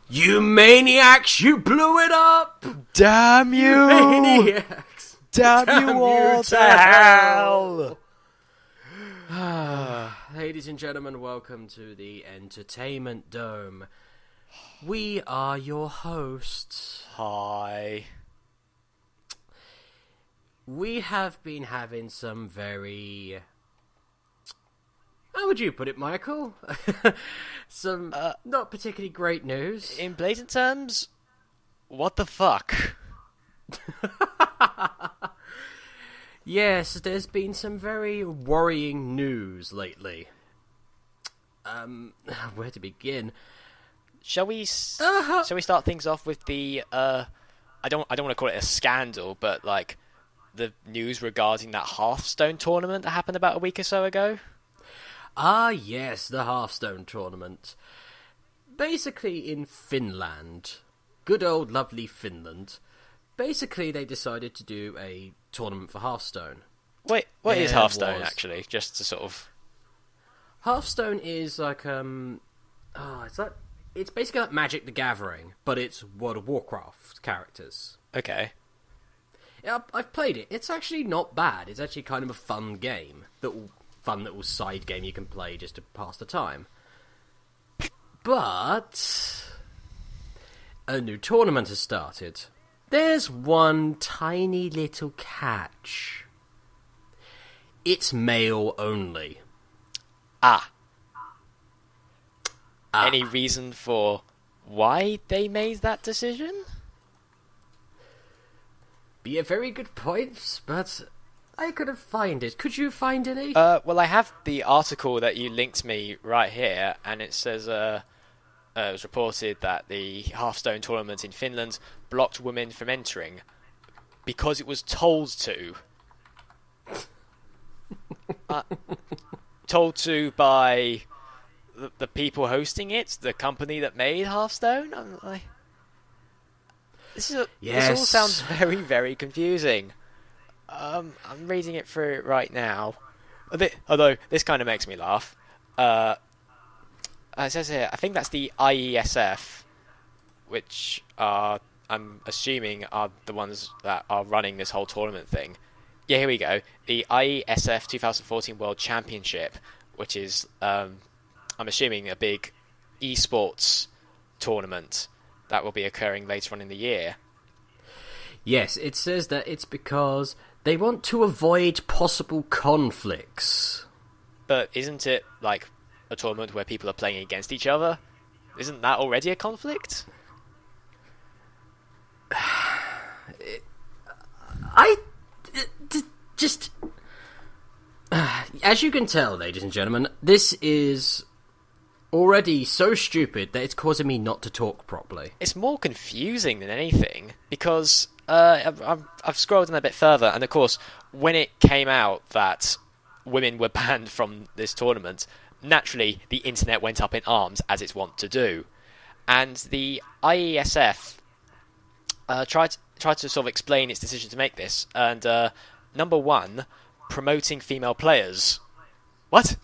You maniacs! You blew it up! Damn you! Maniacs! Damn you all to hell! Ladies and gentlemen, welcome to the Entertainment Dome. We are your hosts. Hi. We have been having some very... How would you put it, Michael? Some not particularly great news. In blatant terms, what the fuck? Yes, there's been some very worrying news lately. Where to begin? Shall we start things off with the I don't want to call it a scandal, but like the news regarding that Hearthstone tournament that happened about a week or so ago? Ah, yes, the Hearthstone tournament. Basically in Finland, good old lovely Finland, basically they decided to do a tournament for Hearthstone. Wait, what is Hearthstone actually? Just to sort of... Hearthstone is like, it's basically like Magic the Gathering, but it's World of Warcraft characters. Okay. Yeah, I've played it. It's actually not bad. It's actually kind of a fun game. Fun little side game you can play just to pass the time. But a new tournament has started. There's one tiny little catch. It's male only. Any reason for why they made that decision? Be a very good point, but I couldn't find it. Could you find any? Well, I have the article that you linked me right here, and it says it was reported that the Hearthstone tournament in Finland blocked women from entering because it was told to. Told to by the people hosting it, the company that made Hearthstone. I'm like, this all sounds very, very confusing. I'm reading it through right now. Although this kind of makes me laugh. It says here, I think that's the IESF, which are, I'm assuming, are the ones that are running this whole tournament thing. Yeah, here we go. The IESF 2014 World Championship, which is, I'm assuming, a big esports tournament that will be occurring later on in the year. Yes, it says that it's because they want to avoid possible conflicts. But isn't it like a tournament where people are playing against each other? Isn't that already a conflict? As you can tell, ladies and gentlemen, this is already so stupid that it's causing me not to talk properly. It's more confusing than anything, because I've scrolled in a bit further, and of course, when it came out that women were banned from this tournament, naturally the internet went up in arms, as it's wont to do. And the IESF tried to sort of explain its decision to make this, and number one, promoting female players. What?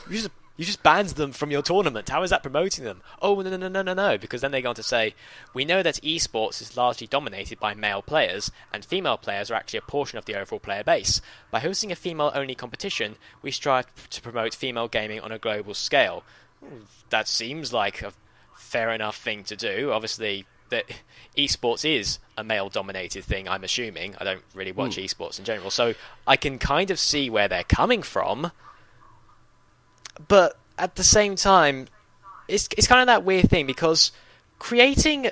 You just banned them from your tournament. How is that promoting them? Oh, no, because then they go on to say, we know that esports is largely dominated by male players, and female players are actually a portion of the overall player base. By hosting a female-only competition, we strive to promote female gaming on a global scale. That seems like a fair enough thing to do. Obviously, that esports is a male-dominated thing, I'm assuming. I don't really watch esports in general, so I can kind of see where they're coming from. But at the same time, it's kind of that weird thing, because creating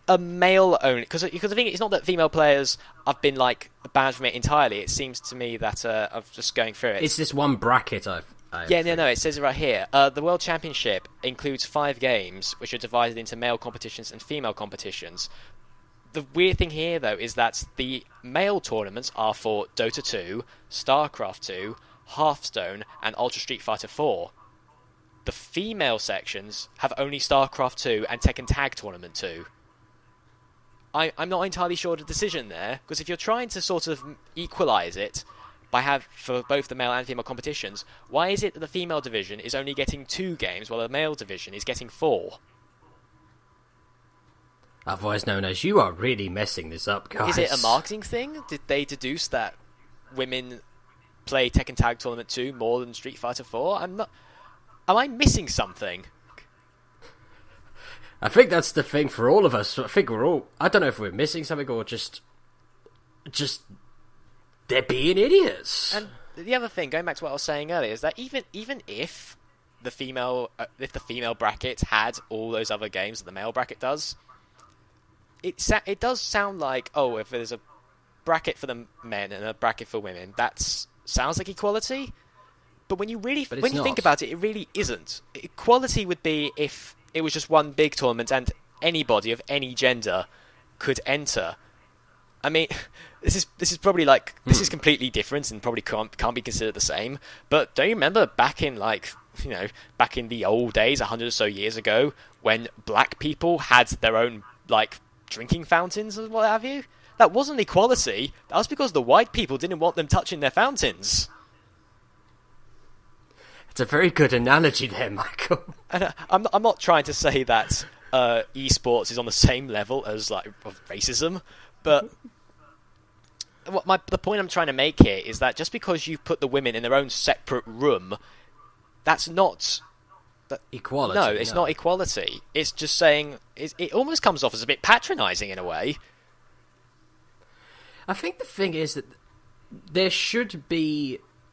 a male-only... Because the thing is, it's not that female players have been like banned from it entirely. It seems to me that... I'm just going through it. It's this one bracket I've it says it right here. The World Championship includes 5 games, which are divided into male competitions and female competitions. The weird thing here, though, is that the male tournaments are for Dota 2, StarCraft 2, Hearthstone, and Ultra Street Fighter 4. The female sections have only StarCraft 2 and Tekken Tag Tournament 2. I'm not entirely sure of the decision there, because if you're trying to sort of equalise it for both the male and female competitions, why is it that the female division is only getting 2 games while the male division is getting 4? Otherwise known as, you are really messing this up, guys. Is it a marketing thing? Did they deduce that women play Tekken Tag Tournament 2 more than Street Fighter 4? Am I missing something? I think that's the thing for all of us. I think I don't know if we're missing something or just they're being idiots. And the other thing, going back to what I was saying earlier, is that even if the female bracket had all those other games that the male bracket does, it does sound like, oh, if there's a bracket for the men and a bracket for women, that sounds like equality. But when you think about it, it really isn't. Equality would be if it was just one big tournament and anybody of any gender could enter. I mean, this is probably like, this is completely different and probably can't be considered the same. But don't you remember back in back in the old days, 100 or so years ago, when black people had their own drinking fountains and what have you? That wasn't equality. That was because the white people didn't want them touching their fountains. It's a very good analogy there, Michael. And I'm not trying to say that esports is on the same level as of racism, but the point I'm trying to make here is that just because you put the women in their own separate room, that's not equality. No, it's not equality. It's just saying it almost comes off as a bit patronising in a way. I think the thing is that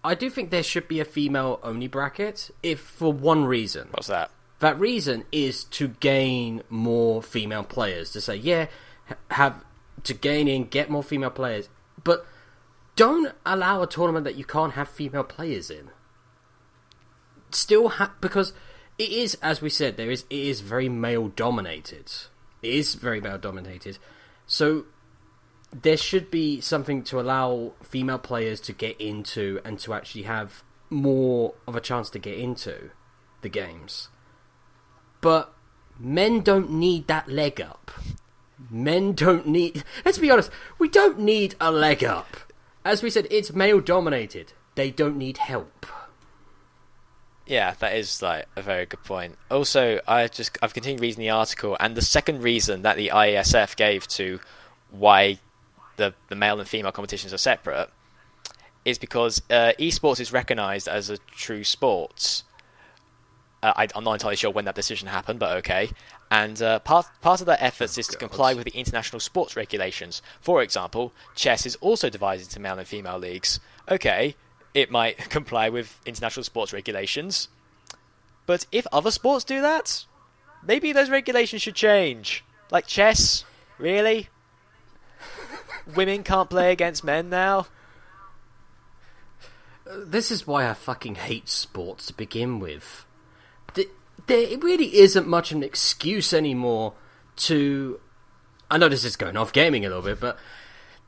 I do think there should be a female-only bracket, if for one reason. What's that? That reason is to gain more female players. To say, to gain in, get more female players. But don't allow a tournament that you can't have female players in. Because it is, as we said, it is very male-dominated. It is very male-dominated. So there should be something to allow female players to get into and to actually have more of a chance to get into the games. But men don't need that leg up. Men don't need... Let's be honest, we don't need a leg up. As we said, it's male-dominated. They don't need help. Yeah, that is a very good point. Also, I've continued reading the article, and the second reason that the IASF gave to why the male and female competitions are separate is because esports is recognised as a true sport. I'm not entirely sure when that decision happened, but okay. And part of their efforts is to comply with the international sports regulations. For example, chess is also divided into male and female leagues. Okay, it might comply with international sports regulations, but if other sports do that, maybe those regulations should change. Like chess, really? Women can't play against men now? This is why I fucking hate sports to begin with. There really isn't much of an excuse anymore to... I know this is going off gaming a little bit, but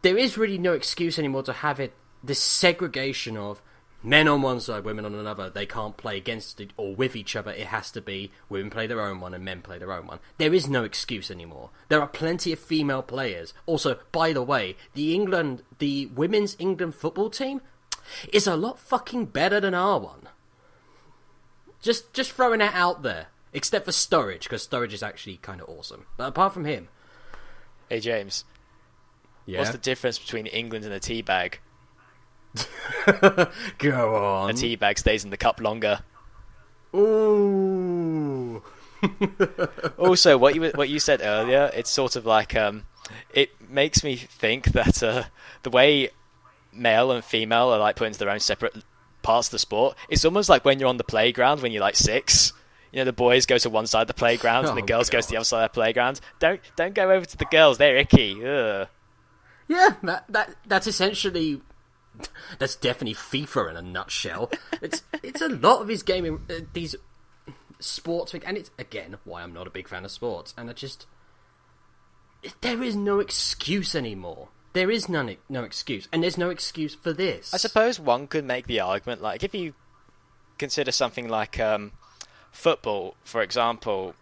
there is really no excuse anymore to have this segregation of men on one side, women on another. They can't play against it or with each other. It has to be women play their own one and men play their own one. There is no excuse anymore. There are plenty of female players. Also, by the way, the women's England football team is a lot fucking better than our one. Just throwing that out there. Except for Sturridge, because Sturridge is actually kind of awesome. But apart from him... Hey, James. Yeah? What's the difference between England and a tea bag? Go on. A tea bag stays in the cup longer. Ooh. Also, what you said earlier, it's sort of like... it makes me think that the way male and female are put into their own separate parts of the sport, it's almost like when you're on the playground when you're 6. The boys go to one side of the playground and the girls go to the other side of the playground. Don't go over to the girls, they're icky. Ugh. Yeah, that's essentially... That's definitely FIFA in a nutshell. It's a lot of his gaming, these sports, and it's, again, why I'm not a big fan of sports. And there is no excuse anymore. There is no excuse, and there's no excuse for this. I suppose one could make the argument, if you consider something like football, for example,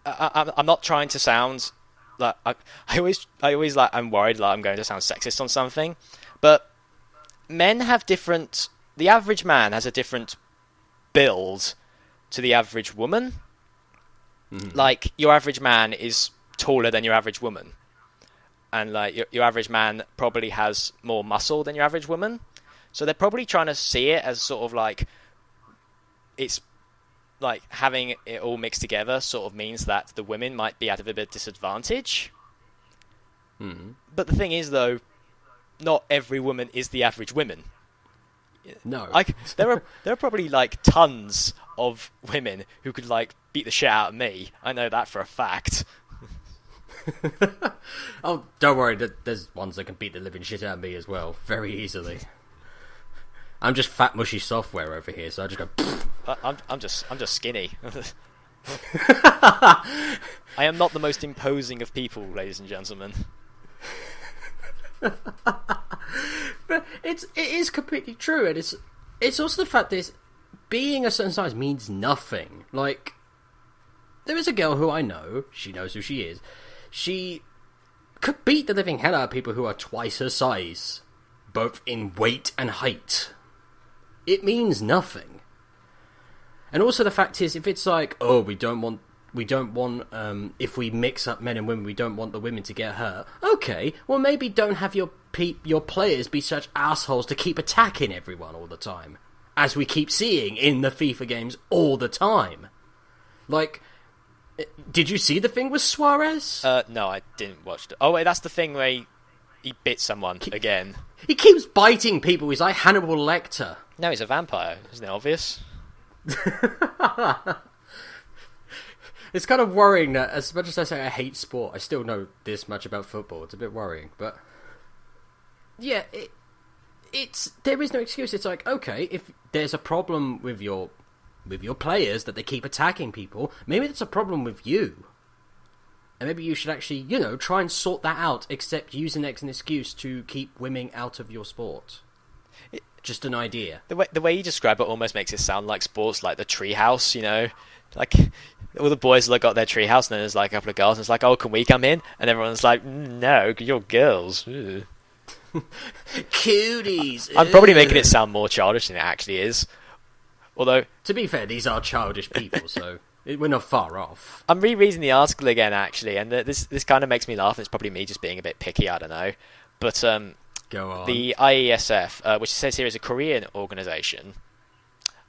I'm not trying to sound I always I'm worried I'm going to sound sexist on something, but men have different. The average man has a different build to the average woman. Mm-hmm. Your average man is taller than your average woman, and like your average man probably has more muscle than your average woman, so they're probably trying to see it as sort of like it's like having it all mixed together sort of means that the women might be at a bit of disadvantage. But the thing is, though, not every woman is the average woman. No. Like there are probably like tons of women who could like beat the shit out of me. I know that for a fact. Oh, don't worry. There's ones that can beat the living shit out of me as well, very easily. I'm just fat, mushy software over here, so I just go. I'm just skinny. I am not the most imposing of people, ladies and gentlemen. But it is completely true, and it's also the fact that being a certain size means nothing. Like, there is a girl who I know. She knows who she is. She could beat the living hell out of people who are twice her size, both in weight and height. It means nothing. And also the fact is, if it's like, oh, we don't want, if we mix up men and women, we don't want the women to get hurt. Okay, well maybe don't have your players be such assholes to keep attacking everyone all the time, as we keep seeing in the FIFA games all the time. Like, did you see the thing with Suarez? No, I didn't watch it. Oh wait, that's the thing where he bit someone again. He keeps biting people. He's like Hannibal Lecter. No, he's a vampire. Isn't it obvious? It's kind of worrying that, as much as I say I hate sport, I still know this much about football. It's a bit worrying, but yeah, there is no excuse. It's like, okay, if there's a problem with your players that they keep attacking people, maybe it's a problem with you, and maybe you should actually, try and sort that out. Except using it as an excuse to keep women out of your sport. Just an idea. The way you describe it almost makes it sound like sports, like the treehouse. Like all the boys like got their treehouse, and then there's like a couple of girls, and it's like, oh, can we come in? And everyone's like, no, you're girls. Cuties. I'm probably making it sound more childish than it actually is. Although, to be fair, these are childish people, so we're not far off. I'm rereading the article again, actually, and this kind of makes me laugh. It's probably me just being a bit picky, I don't know. But Go on. The IESF, which it says here is a Korean organisation,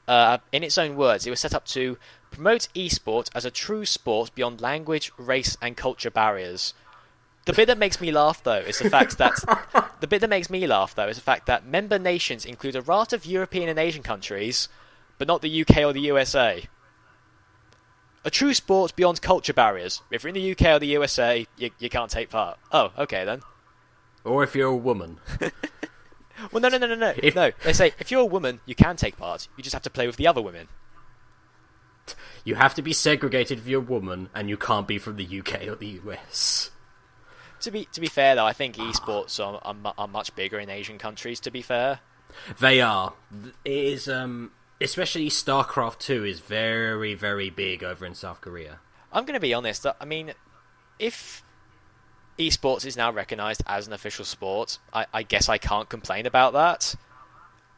in its own words, it was set up to promote esports as a true sport beyond language, race, and culture barriers. The bit that makes me laugh, though, is the fact that member nations include a raft of European and Asian countries, but not the UK or the USA. A true sport beyond culture barriers. If you're in the UK or the USA, you can't take part. Oh, okay then. Or if you're a woman. Well, no. No, they say, if you're a woman, you can take part. You just have to play with the other women. You have to be segregated if you're a woman, and you can't be from the UK or the US. To be fair, though, I think esports are much bigger in Asian countries, to be fair. They are. It is, especially StarCraft 2 is very, very big over in South Korea. I'm going to be honest. I mean, if esports is now recognised as an official sport, I guess I can't complain about that.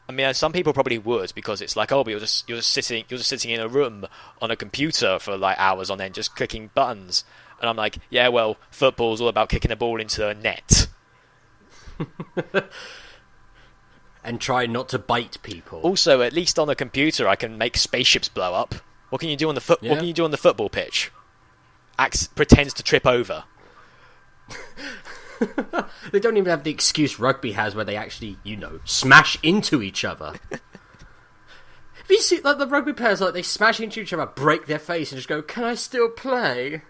I mean, some people probably would, because it's like, oh, but you're just sitting in a room on a computer for like hours on end, just clicking buttons. And I'm like, yeah, well, football's all about kicking a ball into a net. And try not to bite people. Also, at least on a computer, I can make spaceships blow up. What can you do on the What can you do on the football pitch? Pretends to trip over. They don't even have the excuse rugby has, where they actually, smash into each other. Have you seen, like, the rugby players, like, they smash into each other, break their face, and just go, "Can I still play?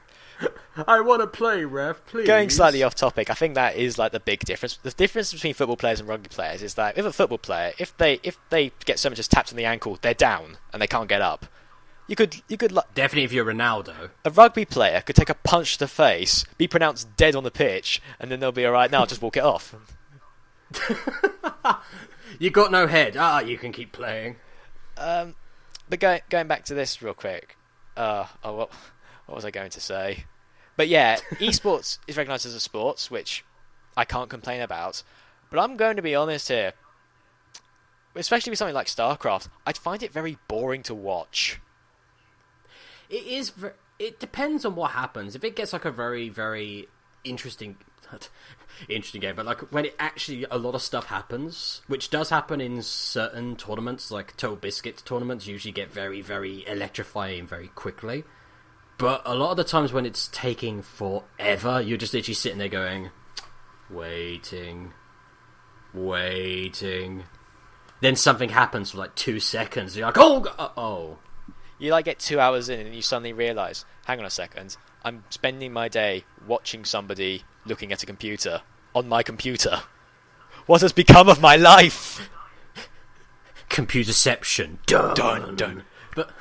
I want to play, ref, please." Going slightly off topic, I think that is like the big difference. The difference between football players and rugby players is that if a football player, if they get so much as tapped on the ankle, they're down and they can't get up. You could definitely, if you're Ronaldo. A rugby player could take a punch to the face, be pronounced dead on the pitch, and then they'll be alright. Now just walk it off. You got no head. You can keep playing. But going back to this real quick. What was I going to say? But yeah, esports is recognised as a sport, which I can't complain about. But I'm going to be honest here. Especially with something like StarCraft, I'd find it very boring to watch. It is. it depends on what happens. If it gets like a very, very interesting game, but like when it actually a lot of stuff happens, which does happen in certain tournaments, like Total Biscuit tournaments usually get very, very electrifying very quickly. But a lot of the times when it's taking forever, you're just literally sitting there going, waiting. Then something happens for like 2 seconds. You're like, oh. You like get 2 hours in and you suddenly realise, hang on a second, I'm spending my day watching somebody looking at a computer on my computer. What has become of my life? Computerception. Dun. Dun, dun. But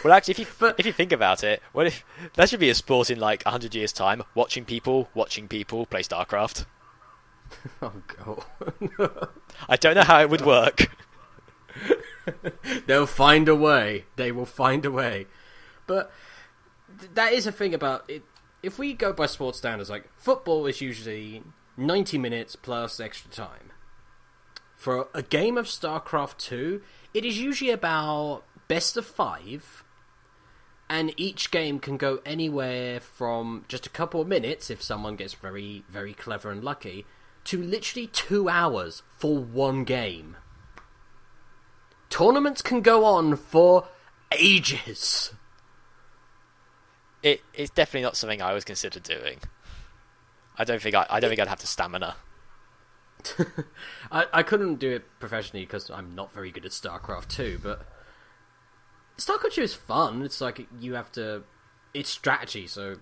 well, actually, if you think about it, what if that should be a sport in like 100 years' time? Watching people play StarCraft. Oh god. I don't know how it would work. They'll find a way. They will find a way. But that is a thing about it. If we go by sports standards, like football is usually 90 minutes plus extra time. For a game of StarCraft 2, it is usually about best of 5, and each game can go anywhere from just a couple of minutes if someone gets very, very clever and lucky, to literally 2 hours for one game. Tournaments can go on for ages. It's definitely not something I would consider doing. I don't think I'd have the stamina. I couldn't do it professionally because I'm not very good at StarCraft 2, but StarCraft 2 is fun. It's like it's strategy, so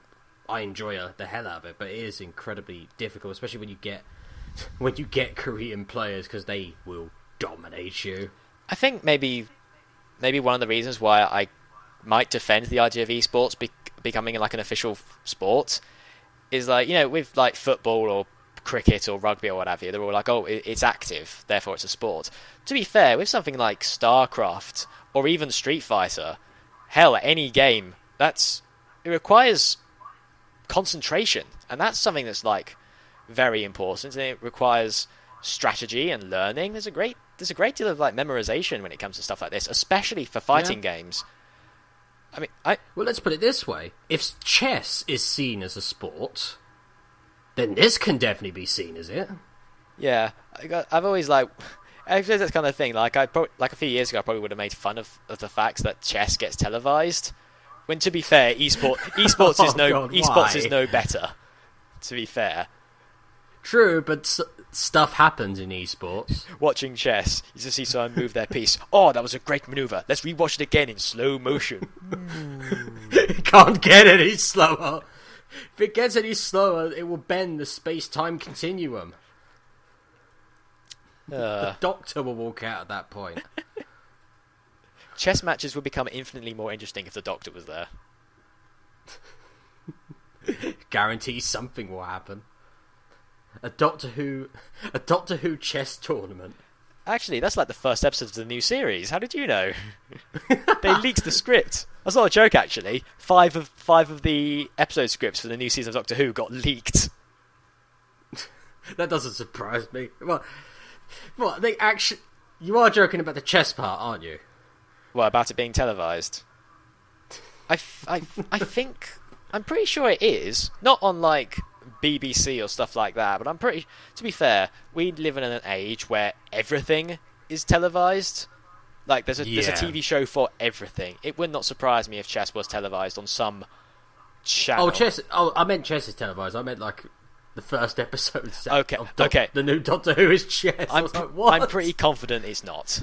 I enjoy the hell out of it, but it is incredibly difficult, especially when you get Korean players, because they will dominate you. I think maybe one of the reasons why I might defend the idea of esports becoming like an official sport is like, with like football or cricket or rugby or whatever, they're all like, oh, it's active, therefore it's a sport. To be fair, with something like StarCraft or even Street Fighter, hell, any game, it requires concentration, and that's something that's like very important, and it requires strategy and learning. There's a great deal of like memorization when it comes to stuff like this, especially for fighting games. I mean, well, let's put it this way: if chess is seen as a sport, then this can definitely be seen as it. Yeah, I've always like. Actually, that's kind of thing. Like a few years ago, I probably would have made fun of the fact that chess gets televised. When, to be fair, esports is no better. To be fair, true, but stuff happens in esports. Watching chess, you just see someone move their piece. Oh, that was a great maneuver. Let's rewatch it again in slow motion. It can't get any slower. If it gets any slower, it will bend the space-time continuum. The Doctor will walk out at that point. Chess matches would become infinitely more interesting if the Doctor was there. Guarantee something will happen. A Doctor Who chess tournament. Actually, that's like the first episode of the new series. How did you know? They leaked the script. That's not a joke, actually. Five of the episode scripts for the new season of Doctor Who got leaked. That doesn't surprise me. Well, they actually... You are joking about the chess part, aren't you? Well, about it being televised. I think... I'm pretty sure it is. Not on, like, BBC or stuff like that, but I'm pretty... To be fair, we live in an age where everything is televised. Like, there's a TV show for everything. It would not surprise me if chess was televised on some channel. I meant chess is televised. I meant, like... The first episode okay. The new Doctor Who is chess. I'm pretty confident it's not.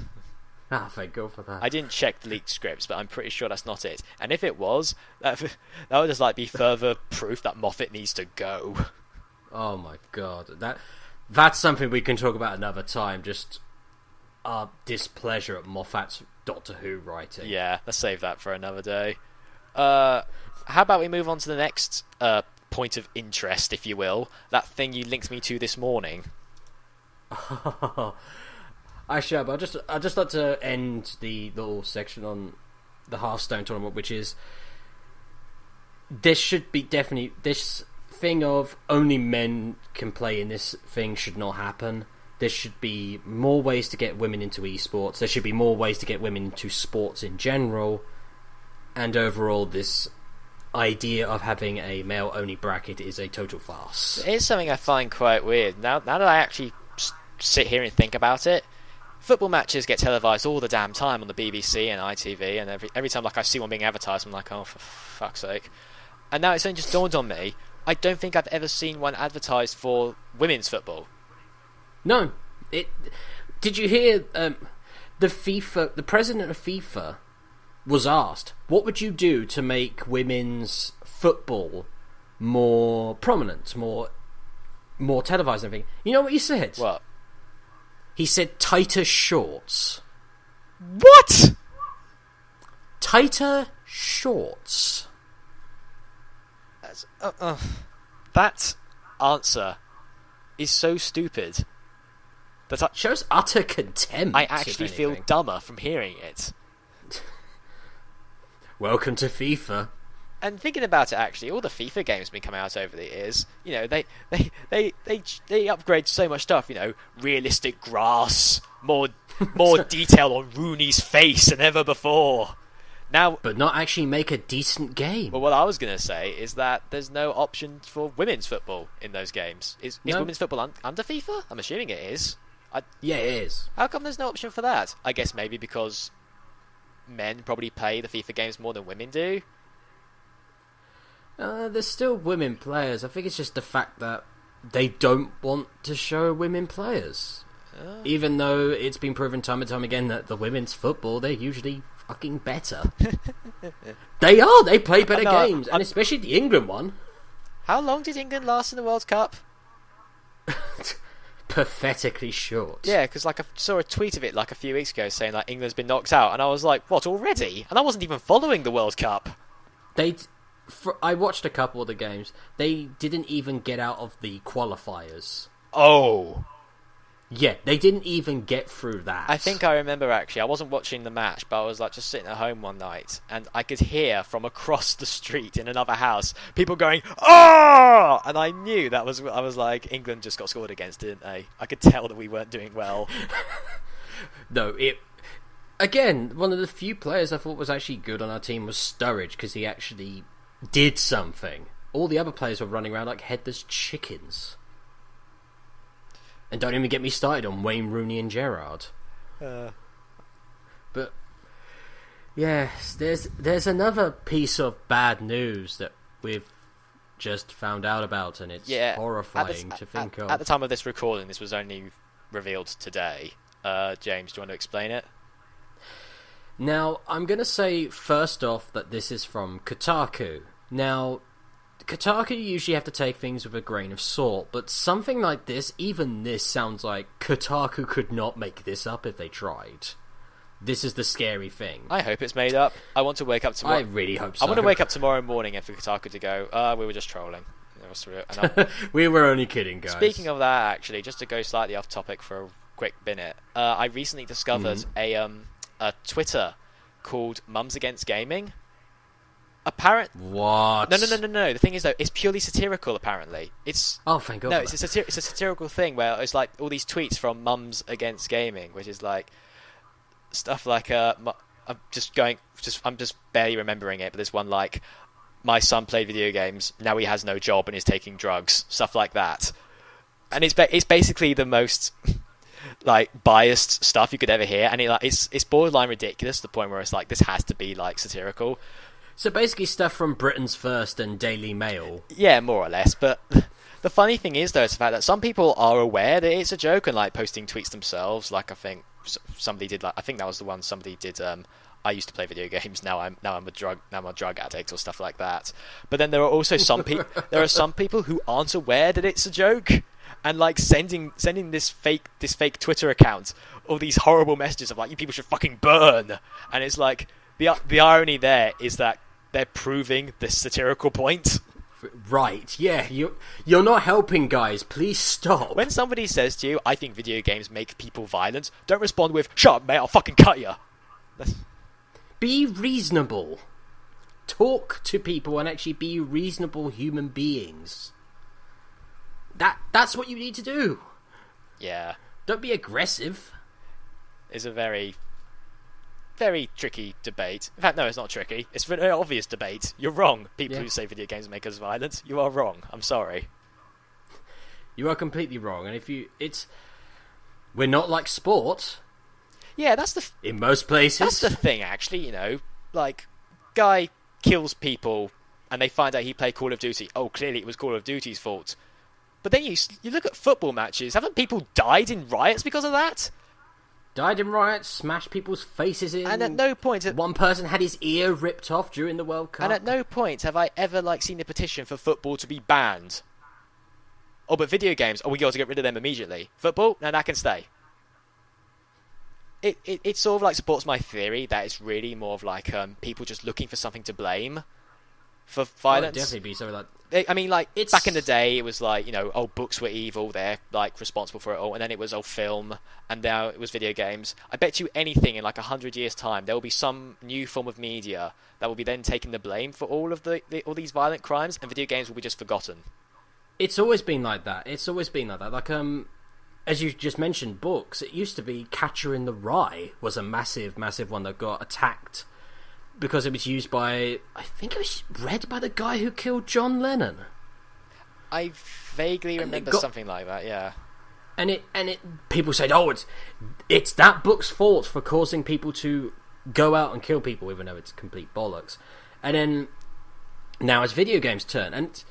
Ah, thank God for that. I didn't check the leaked scripts, but I'm pretty sure that's not it. And if it was, that would just like be further proof that Moffat needs to go. Oh my God, that's something we can talk about another time. Just our displeasure at Moffat's Doctor Who writing. Yeah, let's save that for another day. How about we move on to the next point of interest, if you will, that thing you linked me to this morning. I shall, but I'd just like to end the little section on the Hearthstone tournament, which is this should be definitely this thing of only men can play in this thing should not happen. There should be more ways to get women into esports. There should be more ways to get women into sports in general, and overall this idea of having a male-only bracket is a total farce. It is something I find quite weird. Now that I actually sit here and think about it, football matches get televised all the damn time on the BBC and ITV, and every time I see one being advertised, I'm like, oh, for fuck's sake. And now it's only just dawned on me, I don't think I've ever seen one advertised for women's football. No. Did you hear the president of FIFA was asked, what would you do to make women's football more prominent, more televised and everything? You know what he said? What? He said tighter shorts. What? Tighter shorts. That answer is so stupid. That shows utter contempt. I actually feel dumber from hearing it. Welcome to FIFA. And thinking about it, actually, all the FIFA games have been coming out over the years. You know, they upgrade so much stuff. You know, realistic grass, more detail on Rooney's face than ever before. Now, but not actually make a decent game. Well, what I was going to say is that there's no option for women's football in those games. Is women's football under FIFA? I'm assuming it is. Yeah, it is. How come there's no option for that? I guess maybe because men probably play the FIFA games more than women do. There's still women players. I think it's just the fact that they don't want to show women players. Even though it's been proven time and time again that the women's football, they're usually fucking better. They are. They play better games. And especially the England one. How long did England last in the World Cup? Pathetically short. Yeah, because I saw a tweet of it a few weeks ago saying England's been knocked out, and I was like, what, already? And I wasn't even following the World Cup. I watched a couple of the games. They didn't even get out of the qualifiers. Oh. Yeah, they didn't even get through that. I think I remember, actually. I wasn't watching the match, but I was just sitting at home one night, and I could hear from across the street in another house people going, "Oh!" And I knew I was like, England just got scored against, didn't they? I could tell that we weren't doing well. No, again, one of the few players I thought was actually good on our team was Sturridge, because he actually did something. All the other players were running around like headless chickens. And don't even get me started on Wayne Rooney and Gerrard. But yes, there's another piece of bad news that we've just found out about, and it's horrifying to think of. At the time of this recording, this was only revealed today. James, do you want to explain it? Now, I'm going to say first off that this is from Kotaku. Now, Kotaku usually have to take things with a grain of salt, but something like this, even this sounds like Kotaku could not make this up if they tried. This is the scary thing. I hope it's made up. I want to wake up tomorrow. I really hope so. I want to wake up tomorrow morning and for Kotaku to go, we were just trolling. We were only kidding, guys. Speaking of that, actually, just to go slightly off topic for a quick minute, I recently discovered a Twitter called Mums Against Gaming. What? No. The thing is, though, it's purely satirical. Apparently, it's thank God. No, it's a satirical thing where it's like all these tweets from Mums Against Gaming, which is like stuff like I'm just barely remembering it, but there's one like, my son played video games, now he has no job and is taking drugs, stuff like that, and it's basically the most like biased stuff you could ever hear, and it's borderline ridiculous to the point where it's like, this has to be like satirical. So basically stuff from Britain's First and Daily Mail. Yeah, more or less. But the funny thing is, though, is the fact that some people are aware that it's a joke and like posting tweets themselves. Like I think somebody did. I think that was the one somebody did. I used to play video games. Now I'm a drug addict or stuff like that. But then there are also some people who aren't aware that it's a joke and like sending this fake Twitter account all these horrible messages of like, you people should fucking burn. And it's like the irony there is that they're proving this satirical point. Right, yeah, you're not helping, guys. Please stop. When somebody says to you, I think video games make people violent, don't respond with, shut up, mate, I'll fucking cut you. Be reasonable. Talk to people and actually be reasonable human beings. That's what you need to do. Yeah. Don't be aggressive. It's a very very tricky debate. In fact, no, it's not tricky. It's a very obvious debate. You're wrong. People Yeah. who say video games make us violent, you are wrong. I'm sorry. You are completely wrong, and we're not like sport Yeah, that's the in most places. that's the thing. Actually, like, guy kills people, and they find out he played Call of Duty. Oh, clearly it was Call of Duty's fault. But then you look at football matches. Haven't people died in riots because of that? Died in riots, smashed people's faces in. And at no point, one person had his ear ripped off during the World Cup. and at no point have I ever seen a petition for football to be banned. Oh, but video games. Oh, we got to get rid of them immediately. Football, no, that can stay. It sort of like supports my theory that it's really more of like people just looking for something to blame for violence. Oh, definitely be something like. It's back in the day, it was like, books were evil, they're like responsible for it all, and then it was film, and now it was video games. I bet you anything in like 100 years' time, there will be some new form of media that will be then taking the blame for all of all these violent crimes, and video games will be just forgotten. It's always been like that. Like, as you just mentioned, books. It used to be Catcher in the Rye was a massive, massive one that got attacked because it was used by, I think it was read by the guy who killed John Lennon. I vaguely remember something like that, yeah. And people said, oh, it's that book's fault for causing people to go out and kill people, even though it's complete bollocks. And then now it's video games' turn, and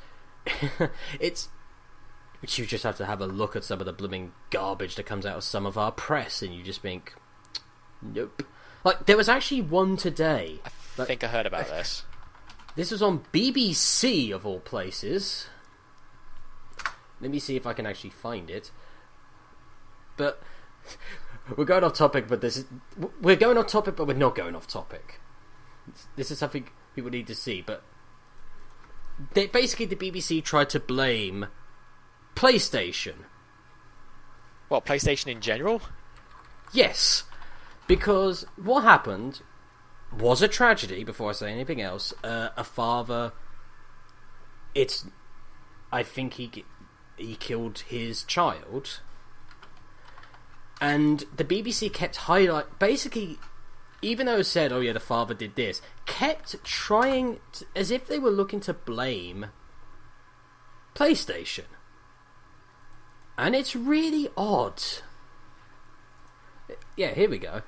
you just have to have a look at some of the blooming garbage that comes out of some of our press, and you just think, nope. Like, there was actually one today. I think I heard about this. This was on BBC, of all places. Let me see if I can actually find it. But we're going off topic, but we're going off topic, but we're not going off topic. This is something people need to see, but basically the BBC tried to blame PlayStation. What, PlayStation in general? Yes, because what happened was a tragedy. Before I say anything else, a father. I think he killed his child, and the BBC kept basically, even though it said, "Oh yeah, the father did this," kept trying as if they were looking to blame PlayStation. And it's really odd. Yeah, here we go.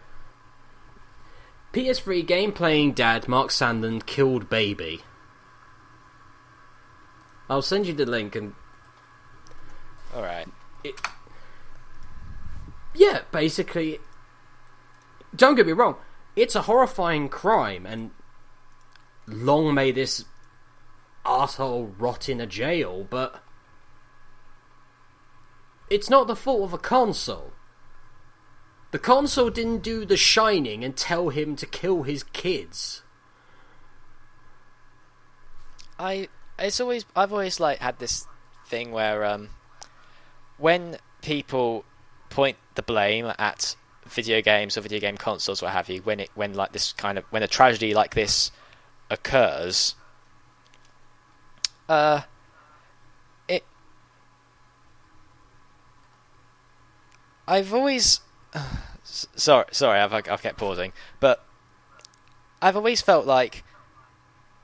PS3 game playing dad Mark Sandland killed baby. I'll send you the link and... Alright. Yeah, basically... Don't get me wrong. It's a horrifying crime, and long may this arsehole rot in a jail, but... It's not the fault of a console. The console didn't do the shining and tell him to kill his kids. I've always had this thing where when people point the blame at video games or video game consoles, what have you, when a tragedy like this occurs, I've always sorry, I've kept pausing, but I've always felt like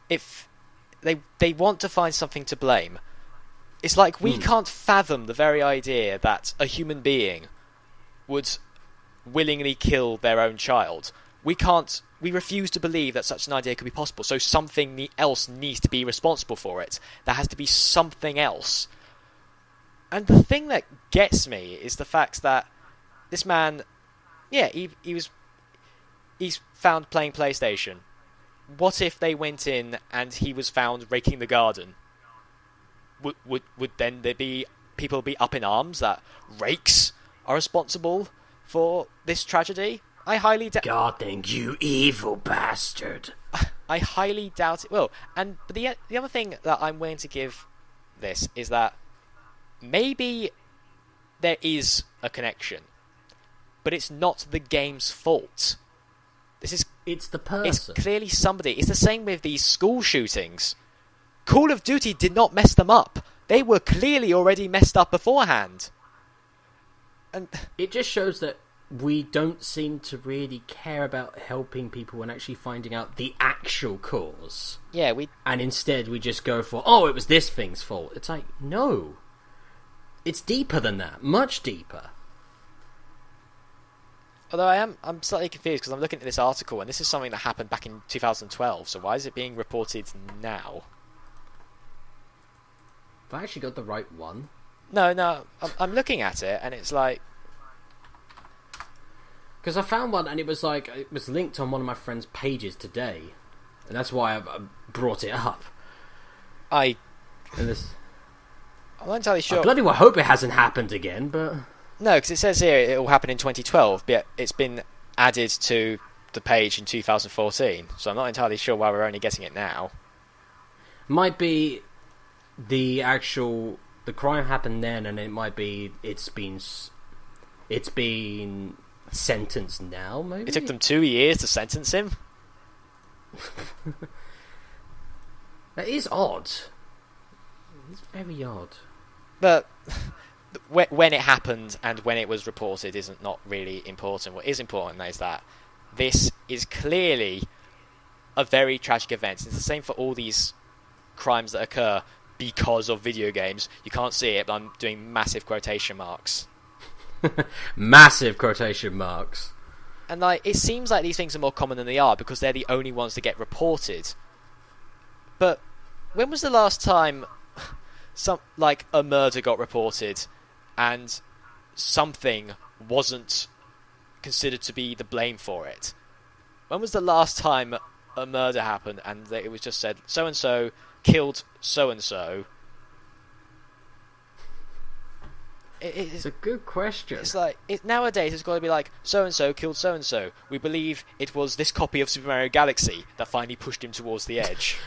if they want to find something to blame, it's like we can't fathom the very idea that a human being would willingly kill their own child. We refuse to believe that such an idea could be possible, so something else needs to be responsible for it. There has to be something else. And the thing that gets me is the fact that this man, yeah, he's found playing PlayStation. What if they went in and he was found raking the garden? Would then there be people be up in arms that rakes are responsible for this tragedy? I highly doubt. Gardening, you evil bastard! I highly doubt it will. But the other thing that I'm willing to give this is that maybe there is a connection, but it's not the game's fault. It's the person. It's clearly somebody. It's the same with these school shootings. Call of Duty did not mess them up. They were clearly already messed up beforehand. And it just shows that we don't seem to really care about helping people and actually finding out the actual cause. Yeah, and instead we just go for, oh, it was this thing's fault. It's like, no. It's deeper than that. Much deeper. Although I'm slightly confused because I'm looking at this article and this is something that happened back in 2012. So why is it being reported now? Have I actually got the right one? No, I'm looking at it and it's like, because I found one and it was linked on one of my friend's pages today, and that's why I brought it up. I'm not entirely sure. I bloody well hope it hasn't happened again, but no, because it says here it will happen in 2012, but it's been added to the page in 2014. So I'm not entirely sure why we're only getting it now. Might be the crime happened then, and it might be it's been sentenced now. Maybe it took them 2 years to sentence him. That is odd. It's very odd. But when it happened and when it was reported isn't not really important. What is important is that this is clearly a very tragic event. It's the same for all these crimes that occur because of video games. You can't see it, but I'm doing massive quotation marks. Massive quotation marks. And it seems like these things are more common than they are because they're the only ones that get reported. But when was the last time a murder got reported and something wasn't considered to be the blame for it? When was the last time a murder happened and it was just said so and so killed so and so? It's a good question. It's like nowadays it's got to be like so and so killed so and so. We believe it was this copy of Super Mario Galaxy that finally pushed him towards the edge.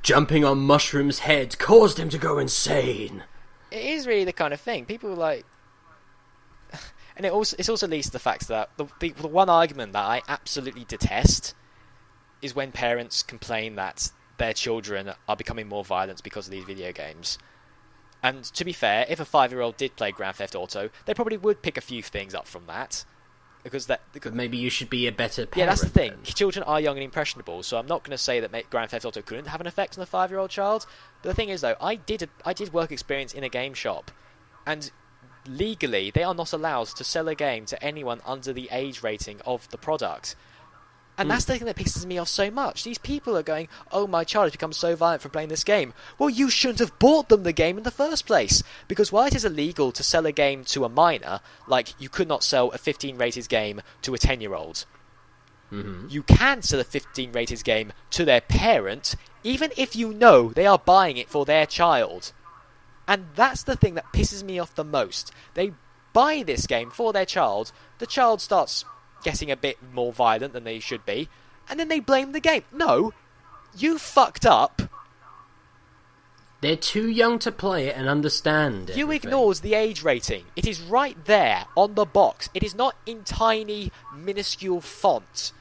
Jumping on Mushroom's head caused him to go insane. It is really the kind of thing people like, and it also leads to the fact that the one argument that I absolutely detest is when parents complain that their children are becoming more violent because of these video games. And to be fair, if a 5-year-old did play Grand Theft Auto, they probably would pick a few things up from that. Because maybe you should be a better parent. Yeah, that's the thing. Then. Children are young and impressionable, so I'm not going to say that Grand Theft Auto couldn't have an effect on a 5-year-old child. But the thing is, though, I did work experience in a game shop, and legally they are not allowed to sell a game to anyone under the age rating of the product. And that's the thing that pisses me off so much. These people are going, oh, my child has become so violent from playing this game. Well, you shouldn't have bought them the game in the first place. Because while it is illegal to sell a game to a minor, like you could not sell a 15-rated game to a 10-year-old, you can sell a 15-rated game to their parent, even if you know they are buying it for their child. And that's the thing that pisses me off the most. They buy this game for their child, the child starts getting a bit more violent than they should be, and then they blame the game. No, you fucked up. They're too young to play it and understand it. You ignored the age rating. It is right there on the box. It is not in tiny, minuscule font.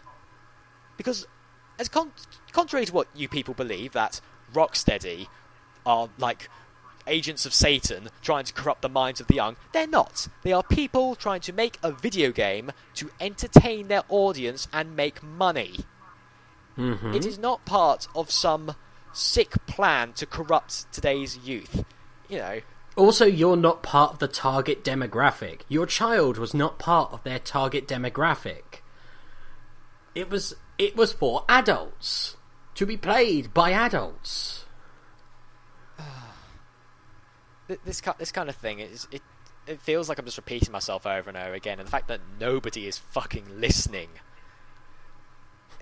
Because, as contrary to what you people believe, that Rocksteady are like agents of Satan trying to corrupt the minds of the young, they're not. They are people trying to make a video game to entertain their audience and make money. It is not part of some sick plan to corrupt today's youth. You know. Also, you're not part of the target demographic. Your child was not part of their target demographic. It was for adults. To be played by adults. This kind of thing it feels like I'm just repeating myself over and over again, and the fact that nobody is fucking listening.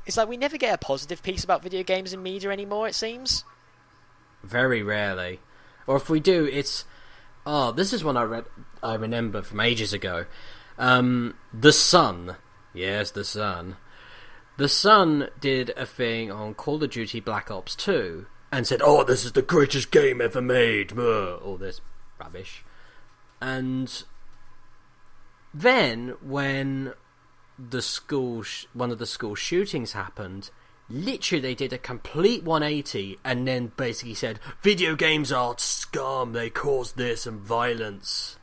It's like we never get a positive piece about video games in media anymore, it seems. Very rarely. Or if we do, it's this is one I remember from ages ago. The Sun. Yes, The Sun. The Sun did a thing on Call of Duty Black Ops 2 and said, oh, this is the greatest game ever made, all this rubbish. And then, when one of the school shootings happened, literally they did a complete 180 and then basically said, video games are scum, they cause this and violence.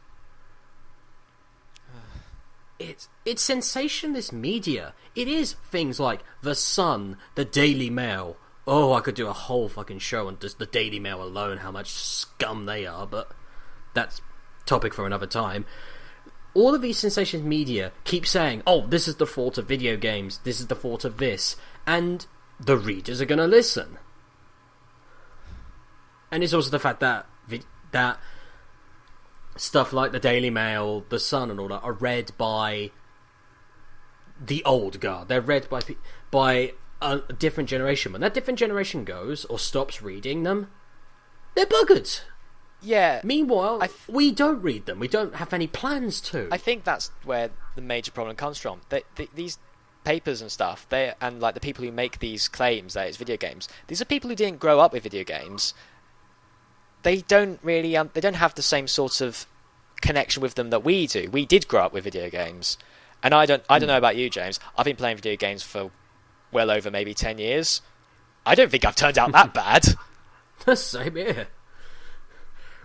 it's sensationalist media. It is things like The Sun, the Daily Mail. Oh, I could do a whole fucking show on just the Daily Mail alone, how much scum they are, but that's topic for another time. All of these sensationalist media keep saying, oh, this is the fault of video games, this is the fault of this, and the readers are going to listen. And it's also the fact that stuff like the Daily Mail, The Sun, and all that are read by the old guard. They're read by a different generation. When that different generation goes or stops reading them, they're buggered. Yeah. Meanwhile, we don't read them. We don't have any plans to. I think that's where the major problem comes from. These papers and stuff, and like the people who make these claims that it's video games, these are people who didn't grow up with video games. They don't really they don't have the same sort of connection with them that we do. We did grow up with video games, and I don't know about you, James. I've been playing video games for well over maybe 10 years. I don't think I've turned out that bad. Same here.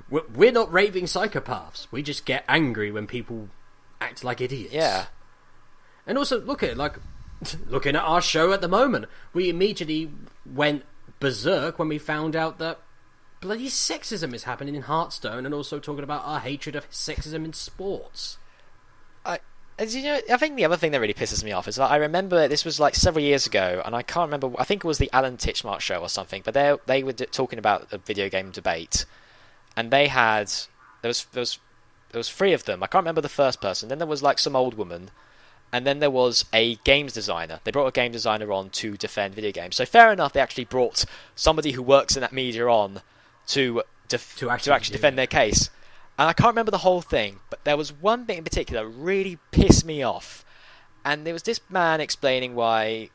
We're not raving psychopaths. We just get angry when people act like idiots. Yeah. And also, look at it, like, looking at our show at the moment, we immediately went berserk when we found out that bloody sexism is happening in Hearthstone, and also talking about our hatred of sexism in sports. I think the other thing that really pisses me off is that I remember this was like several years ago, and I can't remember. I think it was the Alan Titchmarsh show or something. But they were talking about a video game debate, and there was three of them. I can't remember the first person. Then there was like some old woman, and then there was a games designer. They brought a game designer on to defend video games. So fair enough, they actually brought somebody who works in that media on to actually defend their case. And I can't remember the whole thing, but there was one bit in particular that really pissed me off. And there was this man explaining why,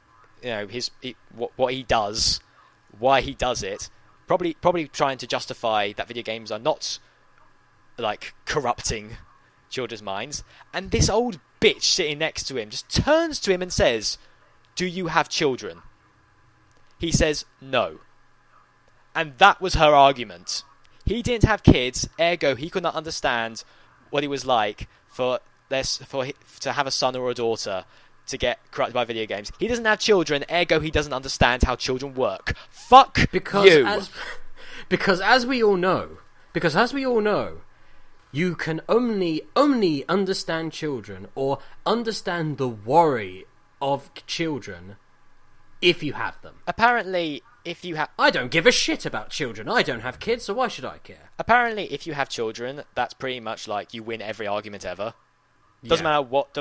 what he does, why he does it, probably trying to justify that video games are not like corrupting children's minds. And this old bitch sitting next to him just turns to him and says, "Do you have children?" He says, "No." And that was her argument. He didn't have kids, ergo he could not understand what it was like to have a son or a daughter to get corrupted by video games. He doesn't have children, ergo he doesn't understand how children work. Fuck you. Because as we all know, you can only understand children or understand the worry of children if you have them. Apparently, if you have... I don't give a shit about children. I don't have kids, so why should I care? Apparently, if you have children, that's pretty much like you win every argument ever. Doesn't matter what